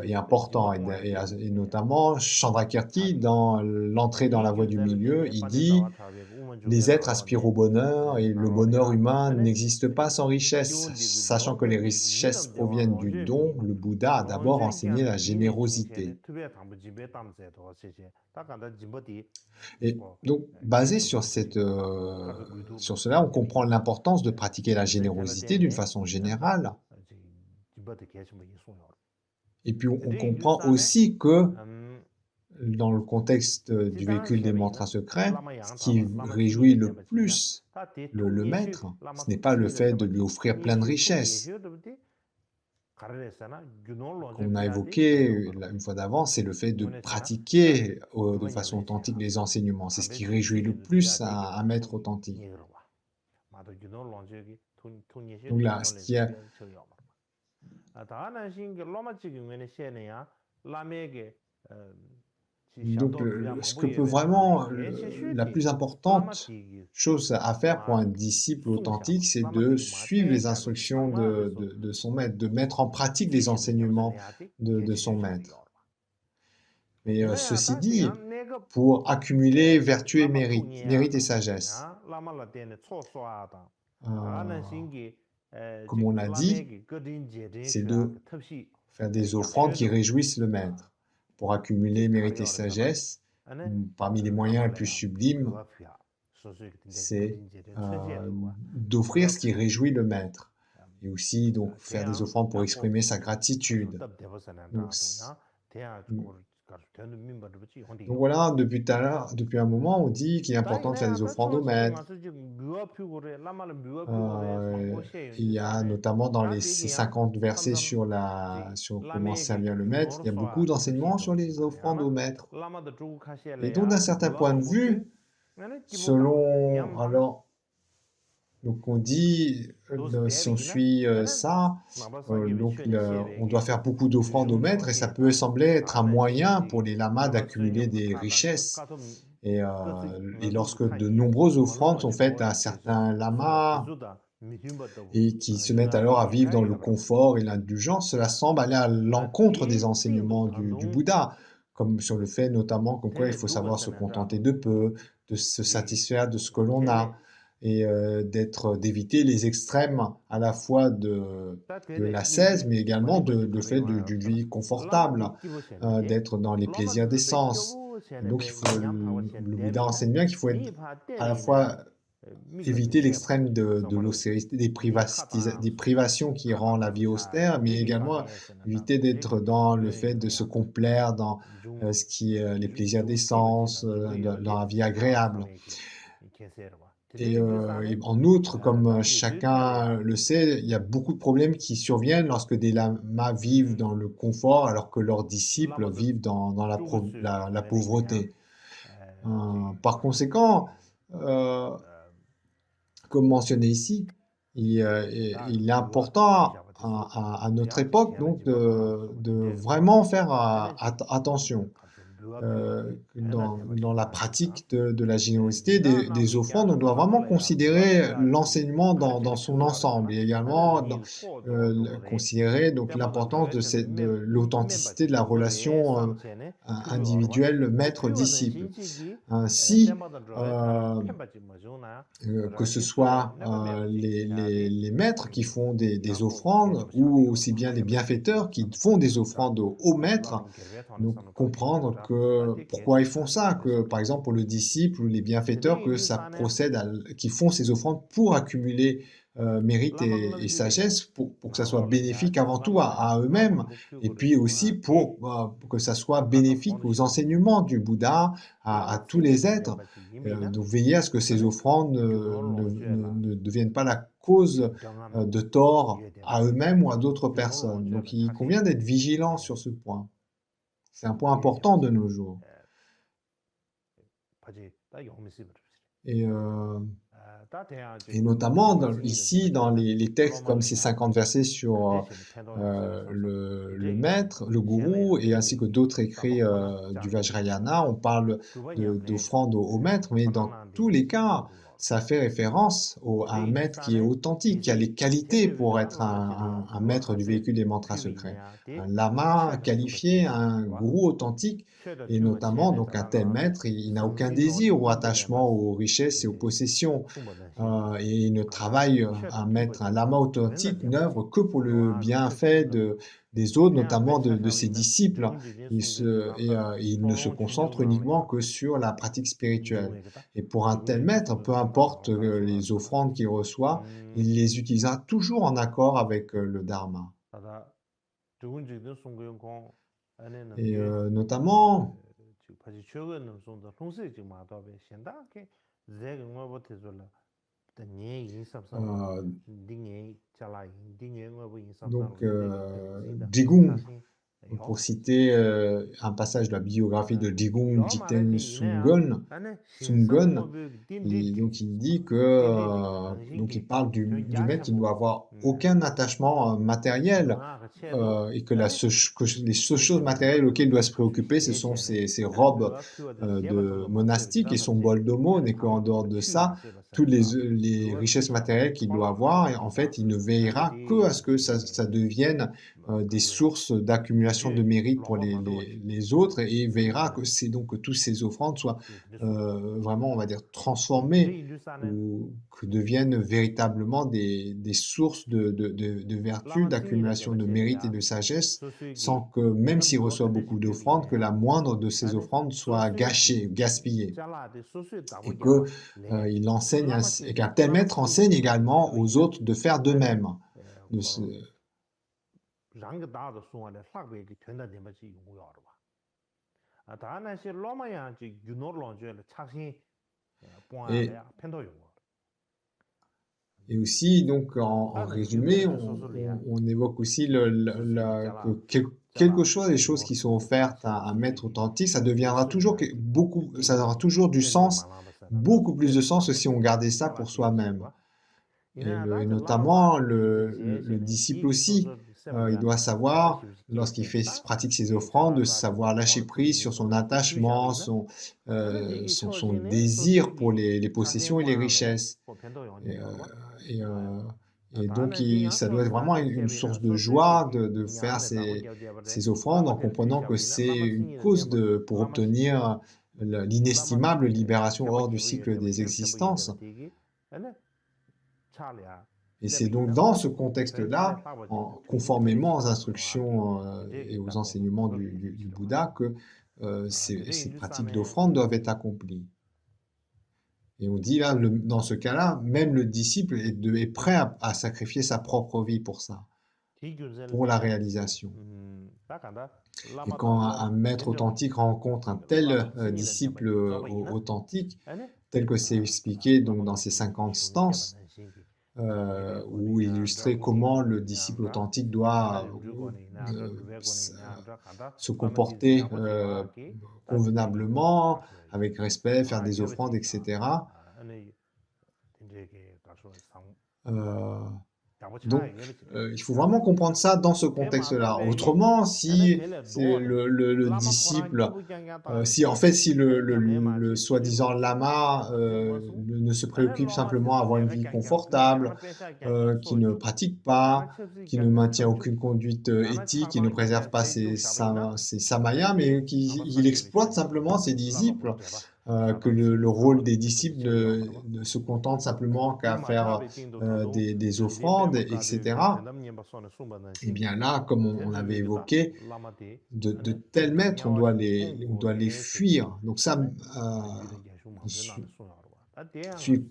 Speaker 1: est important. Et notamment, Chandrakirti, dans l'entrée dans la voie du milieu, il dit « Les êtres aspirent au bonheur et le bonheur humain n'existe pas sans richesse. Sachant que les richesses proviennent du don, le Bouddha a d'abord enseigné la générosité. » Et donc, basé sur cela, on comprend l'importance de pratiquer la générosité d'une façon générale. Et puis, on comprend aussi que, dans le contexte du véhicule des mantras secrets, ce qui réjouit le plus le maître, ce n'est pas le fait de lui offrir plein de richesses. Qu'on a évoqué une fois d'avant, c'est le fait de pratiquer de façon authentique les enseignements. C'est ce qui réjouit le plus un maître authentique. Donc là, ce qui est donc ce que peut vraiment la plus importante chose à faire pour un disciple authentique, c'est de suivre les instructions de son maître, de mettre en pratique les enseignements de son maître. Mais ceci dit, pour accumuler vertu et mérite et sagesse. Comme on l'a dit, c'est de faire des offrandes qui réjouissent le maître. Pour accumuler mérite et sagesse, parmi les moyens les plus sublimes, c'est d'offrir ce qui réjouit le maître. Et aussi donc faire des offrandes pour exprimer sa gratitude. Donc voilà, depuis un moment, on dit qu'il est important de faire des offrandes au maître. Il y a notamment dans ces 50 versets sur comment servir le maître, il y a beaucoup d'enseignements sur les offrandes au maître. Et donc d'un certain point de vue, donc on dit, si on suit ça, donc on doit faire beaucoup d'offrandes au maître et ça peut sembler être un moyen pour les lamas d'accumuler des richesses. Et lorsque de nombreuses offrandes sont faites à certains lamas et qui se mettent alors à vivre dans le confort et l'indulgence, cela semble aller à l'encontre des enseignements du Bouddha, comme sur le fait notamment comme quoi il faut savoir se contenter de peu, de se satisfaire de ce que l'on a, et d'éviter les extrêmes à la fois de l'ascèse, mais également de fait d'une vie confortable, d'être dans les plaisirs des sens. Donc le Bouddha enseigne bien qu'il faut être à la fois éviter l'extrême de l'austérité, des privations qui rend la vie austère, mais également éviter d'être dans le fait de se complaire dans ce qui est les plaisirs des sens, dans la vie agréable. Et en outre, comme chacun le sait, il y a beaucoup de problèmes qui surviennent lorsque des lamas vivent dans le confort alors que leurs disciples vivent dans la pauvreté. Par conséquent, comme mentionné ici, il est important à notre époque donc de vraiment faire attention. Dans la pratique de la générosité, des offrandes, on doit vraiment considérer l'enseignement dans son ensemble et également considérer donc l'importance de l'authenticité de la relation individuelle maître-disciple. Ainsi, que ce soit les maîtres qui font des offrandes ou aussi bien les bienfaiteurs qui font des offrandes aux maîtres, donc comprendre pourquoi ils font ça, que par exemple pour le disciple ou les bienfaiteurs, que ça procède qui font ces offrandes pour accumuler mérite et sagesse, pour que ça soit bénéfique avant tout à eux-mêmes, et puis aussi pour que ça soit bénéfique aux enseignements du Bouddha, à tous les êtres. Donc veiller à ce que ces offrandes ne deviennent pas la cause de tort à eux-mêmes ou à d'autres personnes. Donc il convient d'être vigilant sur ce point. C'est un point important de nos jours. Et notamment ici, dans les textes comme ces 50 versets sur le maître, le gourou, et ainsi que d'autres écrits du Vajrayana, on parle d'offrande au maître, mais dans tous les cas, ça fait référence à un maître qui est authentique, qui a les qualités pour être un maître du véhicule des mantras secrets. Un lama qualifié, un gourou authentique, et notamment donc un tel maître, il n'a aucun désir ou attachement aux richesses et aux possessions, et il ne travaille à mettre un lama authentique n'œuvre que pour le bienfait des autres, notamment de ses disciples. Il ne se concentre uniquement que sur la pratique spirituelle. Et pour un tel maître, peu importe les offrandes qu'il reçoit, il les utilisera toujours en accord avec le dharma. Et notamment, donc Jigung pour citer un passage de la biographie de Jigong Jiten Sumgon, et donc il dit que donc il parle du maître qui ne doit avoir aucun attachement matériel et que les seules choses matérielles auxquelles il doit se préoccuper, ce sont ses robes de monastique et son bol d'aumône, et qu'en dehors de ça, toutes les richesses matérielles qu'il doit avoir, et en fait, il ne veillera que à ce que ça devienne des sources d'accumulation de mérite pour les autres, et il veillera que c'est donc que toutes ces offrandes soient vraiment, on va dire, transformées ou que deviennent véritablement des sources de vertu, d'accumulation de mérite et de sagesse, sans que, même s'il reçoit beaucoup d'offrandes, que la moindre de ces offrandes soit gâchée, gaspillée. Et qu'il enseigne, et qu'un tel maître enseigne également aux autres de faire de même. Et aussi, donc, en résumé, on évoque aussi que quelles que soient les choses qui sont offertes à un maître authentique, ça deviendra toujours ça aura toujours du sens, beaucoup plus de sens que si on gardait ça pour soi-même. Et notamment, le disciple aussi, il doit savoir, lorsqu'il pratique ses offrandes, de savoir lâcher prise sur son attachement, son désir pour les possessions et les richesses. Et donc, ça doit être vraiment une source de joie de faire ces offrandes, en comprenant que c'est une cause pour obtenir l'inestimable libération hors du cycle des existences. Et c'est donc dans ce contexte-là, conformément aux instructions et aux enseignements du Bouddha, que ces pratiques d'offrande doivent être accomplies. Et on dit là, dans ce cas-là, même le disciple est prêt à sacrifier sa propre vie pour ça, pour la réalisation. Et quand un maître authentique rencontre un tel disciple authentique, tel que c'est expliqué donc, dans ces 50 stances, où illustrer comment le disciple authentique doit se comporter convenablement, avec respect, faire des offrandes, etc. Donc, il faut vraiment comprendre ça dans ce contexte-là. Autrement, si c'est le disciple, si le soi-disant lama ne se préoccupe simplement à avoir une vie confortable, qui ne pratique pas, qui ne maintient aucune conduite éthique, qui ne préserve pas ses samayas, mais il exploite simplement ses disciples, que le rôle des disciples ne se contente simplement qu'à faire des offrandes, etc. Et bien là, comme on avait évoqué, de tels maîtres, on doit les fuir. Donc ça,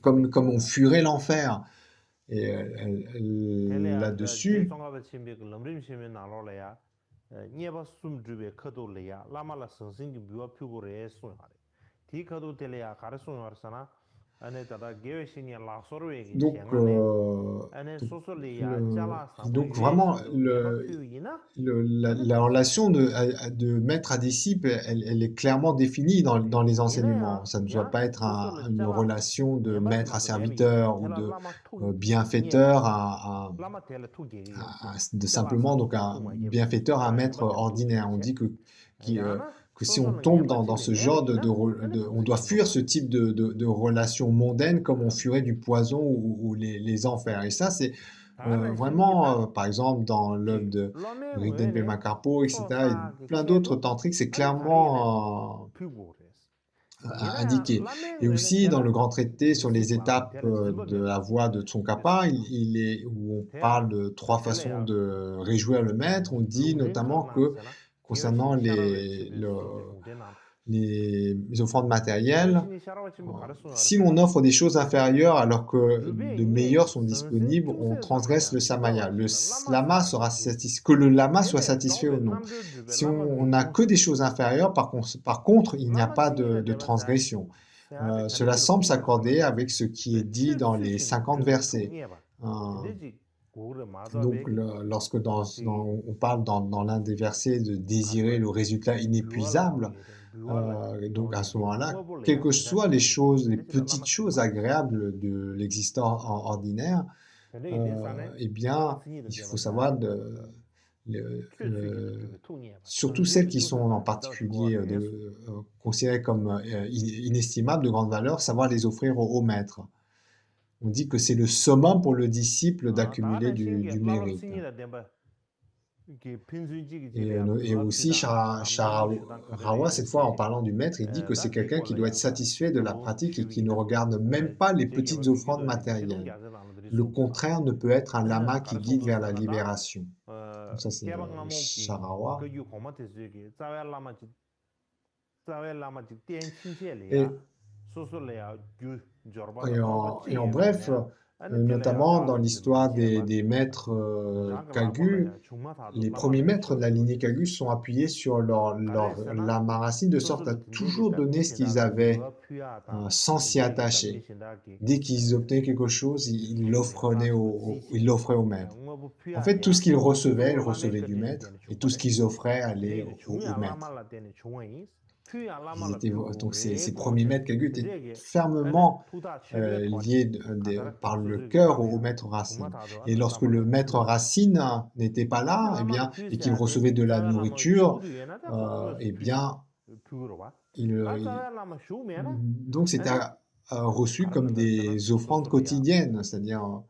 Speaker 1: comme on fuirait l'enfer. Et là-dessus, donc vraiment, la relation de maître à disciple, elle est clairement définie dans les enseignements. Ça ne doit pas être une relation de maître à serviteur ou de bienfaiteur de simplement donc un bienfaiteur à un maître ordinaire. On dit que si on tombe dans ce genre on doit fuir ce type de relation mondaine comme on fuirait du poison ou les enfers. Et ça, c'est vraiment, par exemple, dans l'œuvre de Rigden Pema Karpo, etc., et plein d'autres tantriques, c'est clairement indiqué. Et aussi, dans le grand traité sur les étapes de la voie de Tsongkhapa, où on parle de 3 façons de réjouir le maître, on dit notamment que concernant les offrandes matérielles, si l'on offre des choses inférieures alors que de meilleures sont disponibles, on transgresse le samaya. Que le lama soit satisfait ou non. Si on n'a que des choses inférieures, par contre, il n'y a pas de transgression. Cela semble s'accorder avec ce qui est dit dans les 50 versets. Donc, lorsque on parle dans l'un des versets de désirer le résultat inépuisable, donc à ce moment-là, quelles que soient les choses, les petites choses agréables de l'existant ordinaire, eh bien, il faut savoir surtout celles qui sont en particulier considérées comme inestimables, de grande valeur, savoir les offrir au maître. On dit que c'est le summum pour le disciple d'accumuler du mérite. Et aussi, Sharawa, cette fois, en parlant du maître, il dit que c'est quelqu'un qui doit être satisfait de la pratique et qui ne regarde même pas les petites offrandes matérielles. Le contraire ne peut être un lama qui guide vers la libération. Donc ça, c'est Sharawa. Et en bref, notamment dans l'histoire des maîtres Kagu, les premiers maîtres de la lignée Kagu sont appuyés sur leur lama racine de sorte à toujours donner ce qu'ils avaient sans s'y attacher. Dès qu'ils obtenaient quelque chose, ils l'offraient au maître. En fait, tout ce qu'ils recevaient, ils recevaient du maître, et tout ce qu'ils offraient allait au maître. Donc ces premiers maîtres Kagu étaient fermement liés par le cœur au maître racine. Et lorsque le maître racine n'était pas là, et qu'il recevait de la nourriture, donc c'était reçu comme des offrandes quotidiennes, c'est-à-dire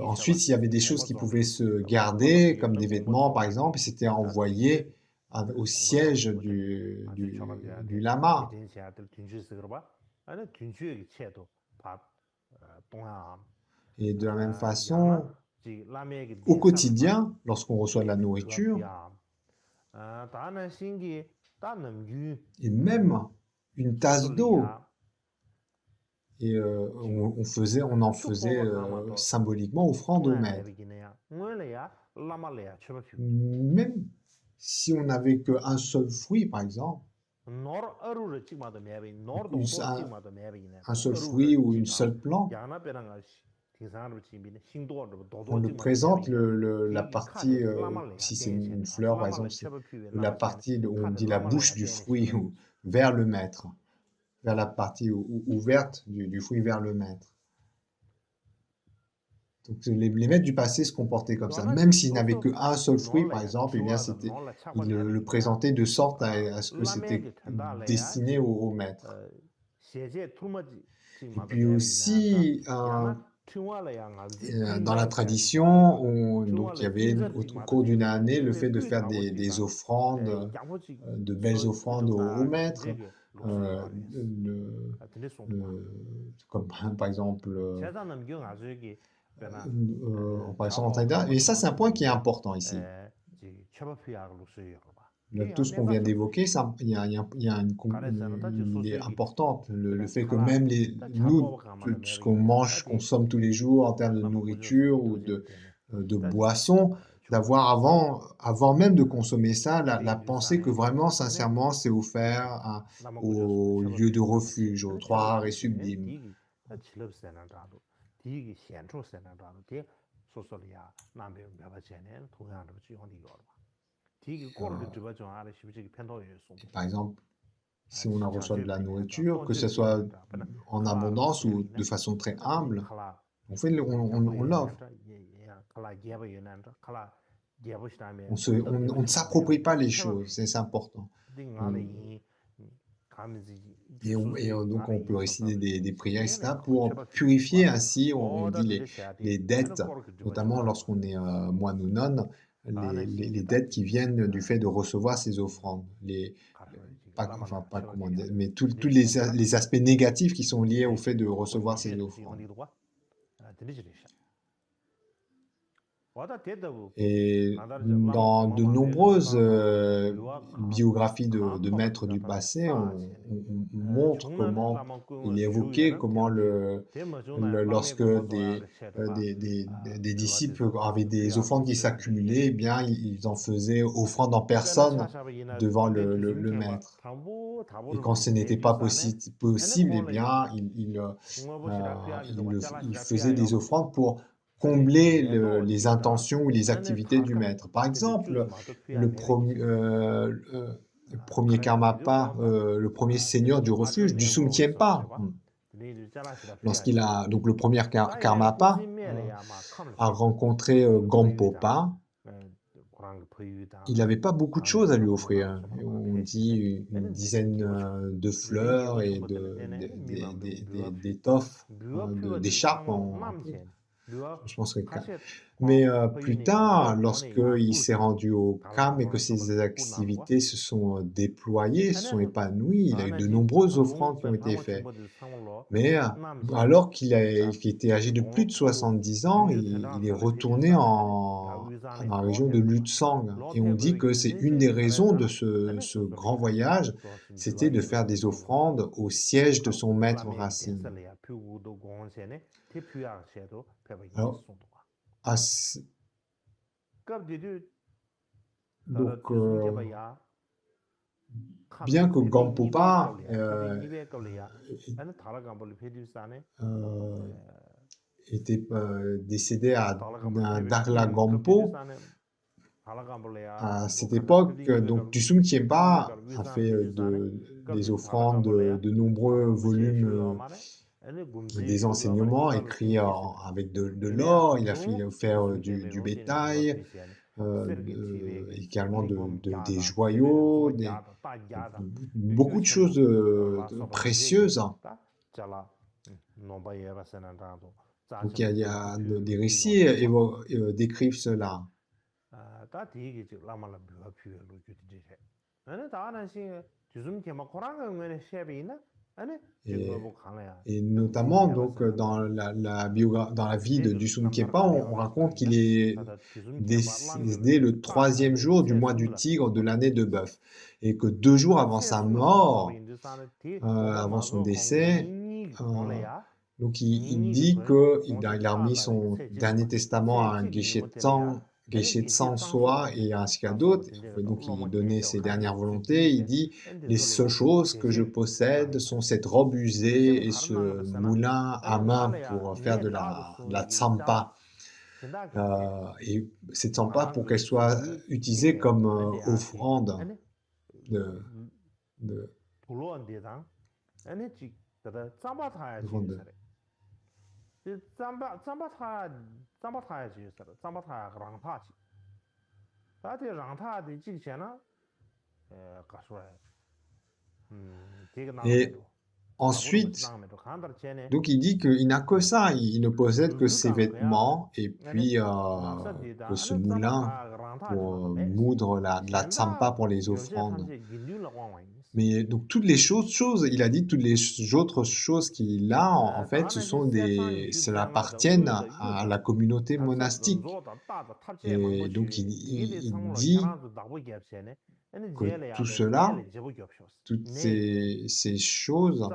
Speaker 1: ensuite, il y avait des choses qui pouvaient se garder, comme des vêtements par exemple, et c'était envoyé au siège du lama. Et de la même façon, au quotidien, lorsqu'on reçoit de la nourriture, et même une tasse d'eau, et on en faisait symboliquement offrande au maître. Même si on n'avait qu'un seul fruit, par exemple, un seul fruit ou une seule plante, on le présente, la partie, si c'est une fleur par exemple, c'est la partie où on dit la bouche du fruit vers le maître, vers la partie ouverte du fruit vers le maître. Donc les maîtres du passé se comportaient comme ça. Même s'ils n'avaient qu'un seul fruit, par exemple, ils le présentaient de sorte à ce que c'était destiné au maître. Et puis aussi, dans la tradition, donc il y avait au cours d'une année le fait de faire des offrandes, de belles offrandes au maître, comme par exemple en Taïda. Et ça, c'est un point qui est important ici. Tout ce qu'on vient d'évoquer, il y a une idée importante, le fait que même nous, tout ce qu'on mange, consomme tous les jours en termes de nourriture ou de boissons, d'avoir avant même de consommer ça, la pensée que vraiment, sincèrement, c'est offert au lieu de refuge, aux trois rares et sublimes. Par exemple, si on en reçoit de la nourriture, que ce soit en abondance ou de façon très humble, on l'offre. On ne s'approprie pas les choses, c'est important. Et donc on peut réciter des prières, etc., pour purifier ainsi, on dit les dettes, notamment lorsqu'on est moine ou nonne, les dettes qui viennent du fait de recevoir ces offrandes. Mais tous les aspects négatifs qui sont liés au fait de recevoir ces offrandes. Et dans de nombreuses biographies de maîtres du passé, on montre comment il est évoqué, comment lorsque des disciples avaient des offrandes qui s'accumulaient, eh bien, ils en faisaient offrande en personne devant le maître. Et quand ce n'était pas possible, eh bien, il faisait des offrandes pour combler les intentions ou les activités du maître. Par exemple, le premier Karmapa, le premier seigneur du refuge, du Sumtienpa, donc le premier Karmapa a rencontré Gampopa. Il n'avait pas beaucoup de choses à lui offrir. On dit une dizaine de fleurs et d'étoffes, d'écharpes. Je pense que mais plus tard, lorsqu'il s'est rendu au Kham et que ses activités se sont déployées, se sont épanouies, il a eu de nombreuses offrandes qui ont été faites. Mais alors qu'il était âgé de plus de 70 ans, il est retourné dans la région de Lutsang. Et on dit que c'est une des raisons de ce grand voyage, c'était de faire des offrandes au siège de son maître racine. Alors, donc, bien que Gampopa était décédé d'un Darla Gampo, à cette époque, donc Tusum Tiempa a fait des offrandes de nombreux volumes des enseignements écrits avec de l'or, il a offert du bétail, également des joyaux, beaucoup de choses précieuses. Donc il y a des récits décrivent cela. Et notamment donc dans la vie de Dusum Khepa, on raconte qu'il est décédé le 3e jour du mois du tigre de l'année de bœuf, et que 2 jours avant sa mort, avant son décès, donc il dit qu'il a remis son dernier testament à un Geshe Tsangswa et ainsi qu'à d'autres. Donc il donnait ses dernières volontés. Il dit: les seules choses que je possède sont cette robe usée et ce moulin à main pour faire de la tsampa. Et cette tsampa, pour qu'elle soit utilisée comme offrande Et ensuite, donc il dit qu'il n'a que ça, il ne possède que ses vêtements et puis que ce moulin pour moudre la tsampa pour les offrandes. Mais donc toutes les choses, il a dit toutes les autres choses qu'il a, en fait, cela appartiennent à la communauté monastique. Et donc il dit que tout cela, toutes ces choses,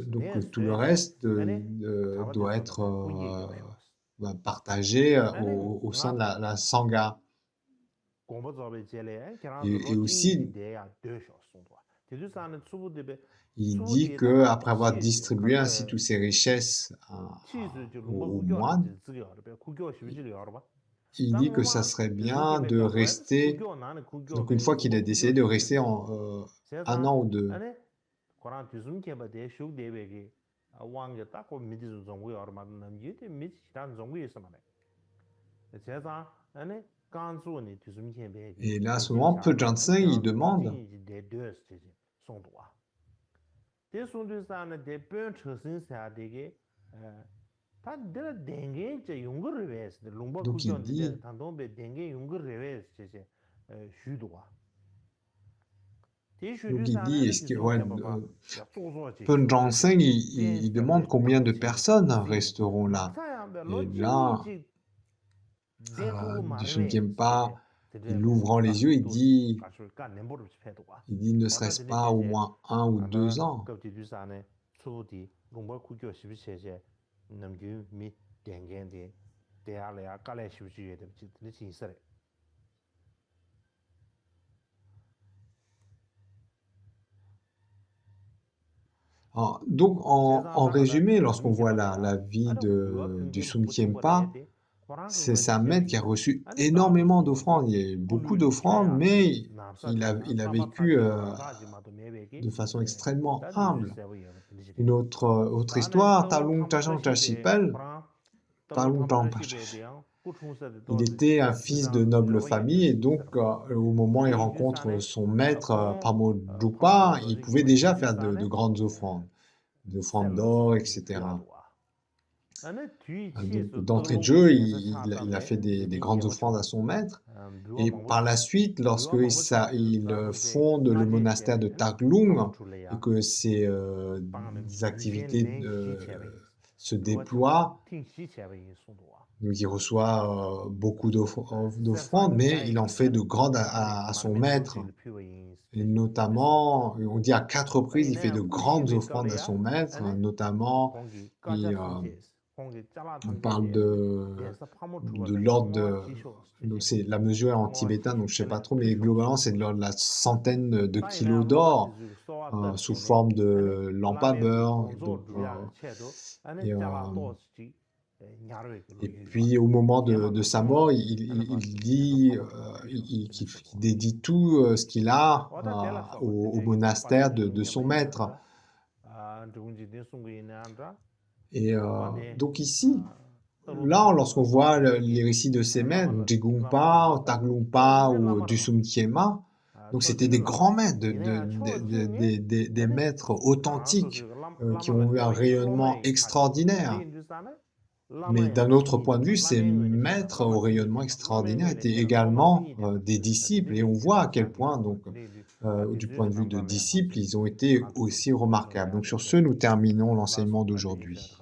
Speaker 1: donc tout le reste doit être partagé au sein de la Sangha. Et aussi, il dit qu'après avoir distribué ainsi toutes ses richesses aux moines, il dit que ça serait bien de rester, donc une fois qu'il est décédé, de rester 1 an ou 2. Et là, à ce moment, Peu Jansen, il demande: donc il dit, Donc il dit, est-ce que, ouais, Pen il demande combien de personnes resteront là. Et là, Dusun Tienpa, il ouvrant les yeux, il dit, ne serait-ce pas au moins 1 ou 2 ans. Donc, en résumé, lorsqu'on voit la vie du Sun Tienpa, c'est un maître qui a reçu énormément d'offrandes. Il y a eu beaucoup d'offrandes, mais il a vécu de façon extrêmement humble. Une autre histoire, Talung Chachang Chashipel, Talung Chang Pachash. Il était un fils de noble famille et donc au moment où il rencontre son maître Pamo Drupa, il pouvait déjà faire de grandes offrandes, des offrandes d'or, etc. Donc, d'entrée de jeu, il a fait des grandes offrandes à son maître. Et par la suite, lorsqu'il fonde le monastère de Taklung et que ses activités se déploient, donc il reçoit beaucoup d'offrandes, mais il en fait de grandes à son maître. Et notamment, on dit à 4 reprises, il fait de grandes offrandes à son maître, notamment, on parle de l'ordre donc c'est la mesure est en tibétain, donc je sais pas trop, mais globalement c'est de l'ordre de la centaine de kilos d'or sous forme de lampe à beurre. Donc, et puis au moment de sa mort, il dit qu'il dédie tout ce qu'il a au monastère de son maître. Et donc ici, là, lorsqu'on voit les récits de ces maîtres, Jigungpa, Taglungpa ou Dusum Tiema, donc c'était des grands maîtres, des maîtres authentiques qui ont eu un rayonnement extraordinaire. Mais d'un autre point de vue, ces maîtres au rayonnement extraordinaire étaient également des disciples. Et on voit à quel point, donc, du point de vue de disciples, ils ont été aussi remarquables. Donc sur ce, nous terminons l'enseignement d'aujourd'hui.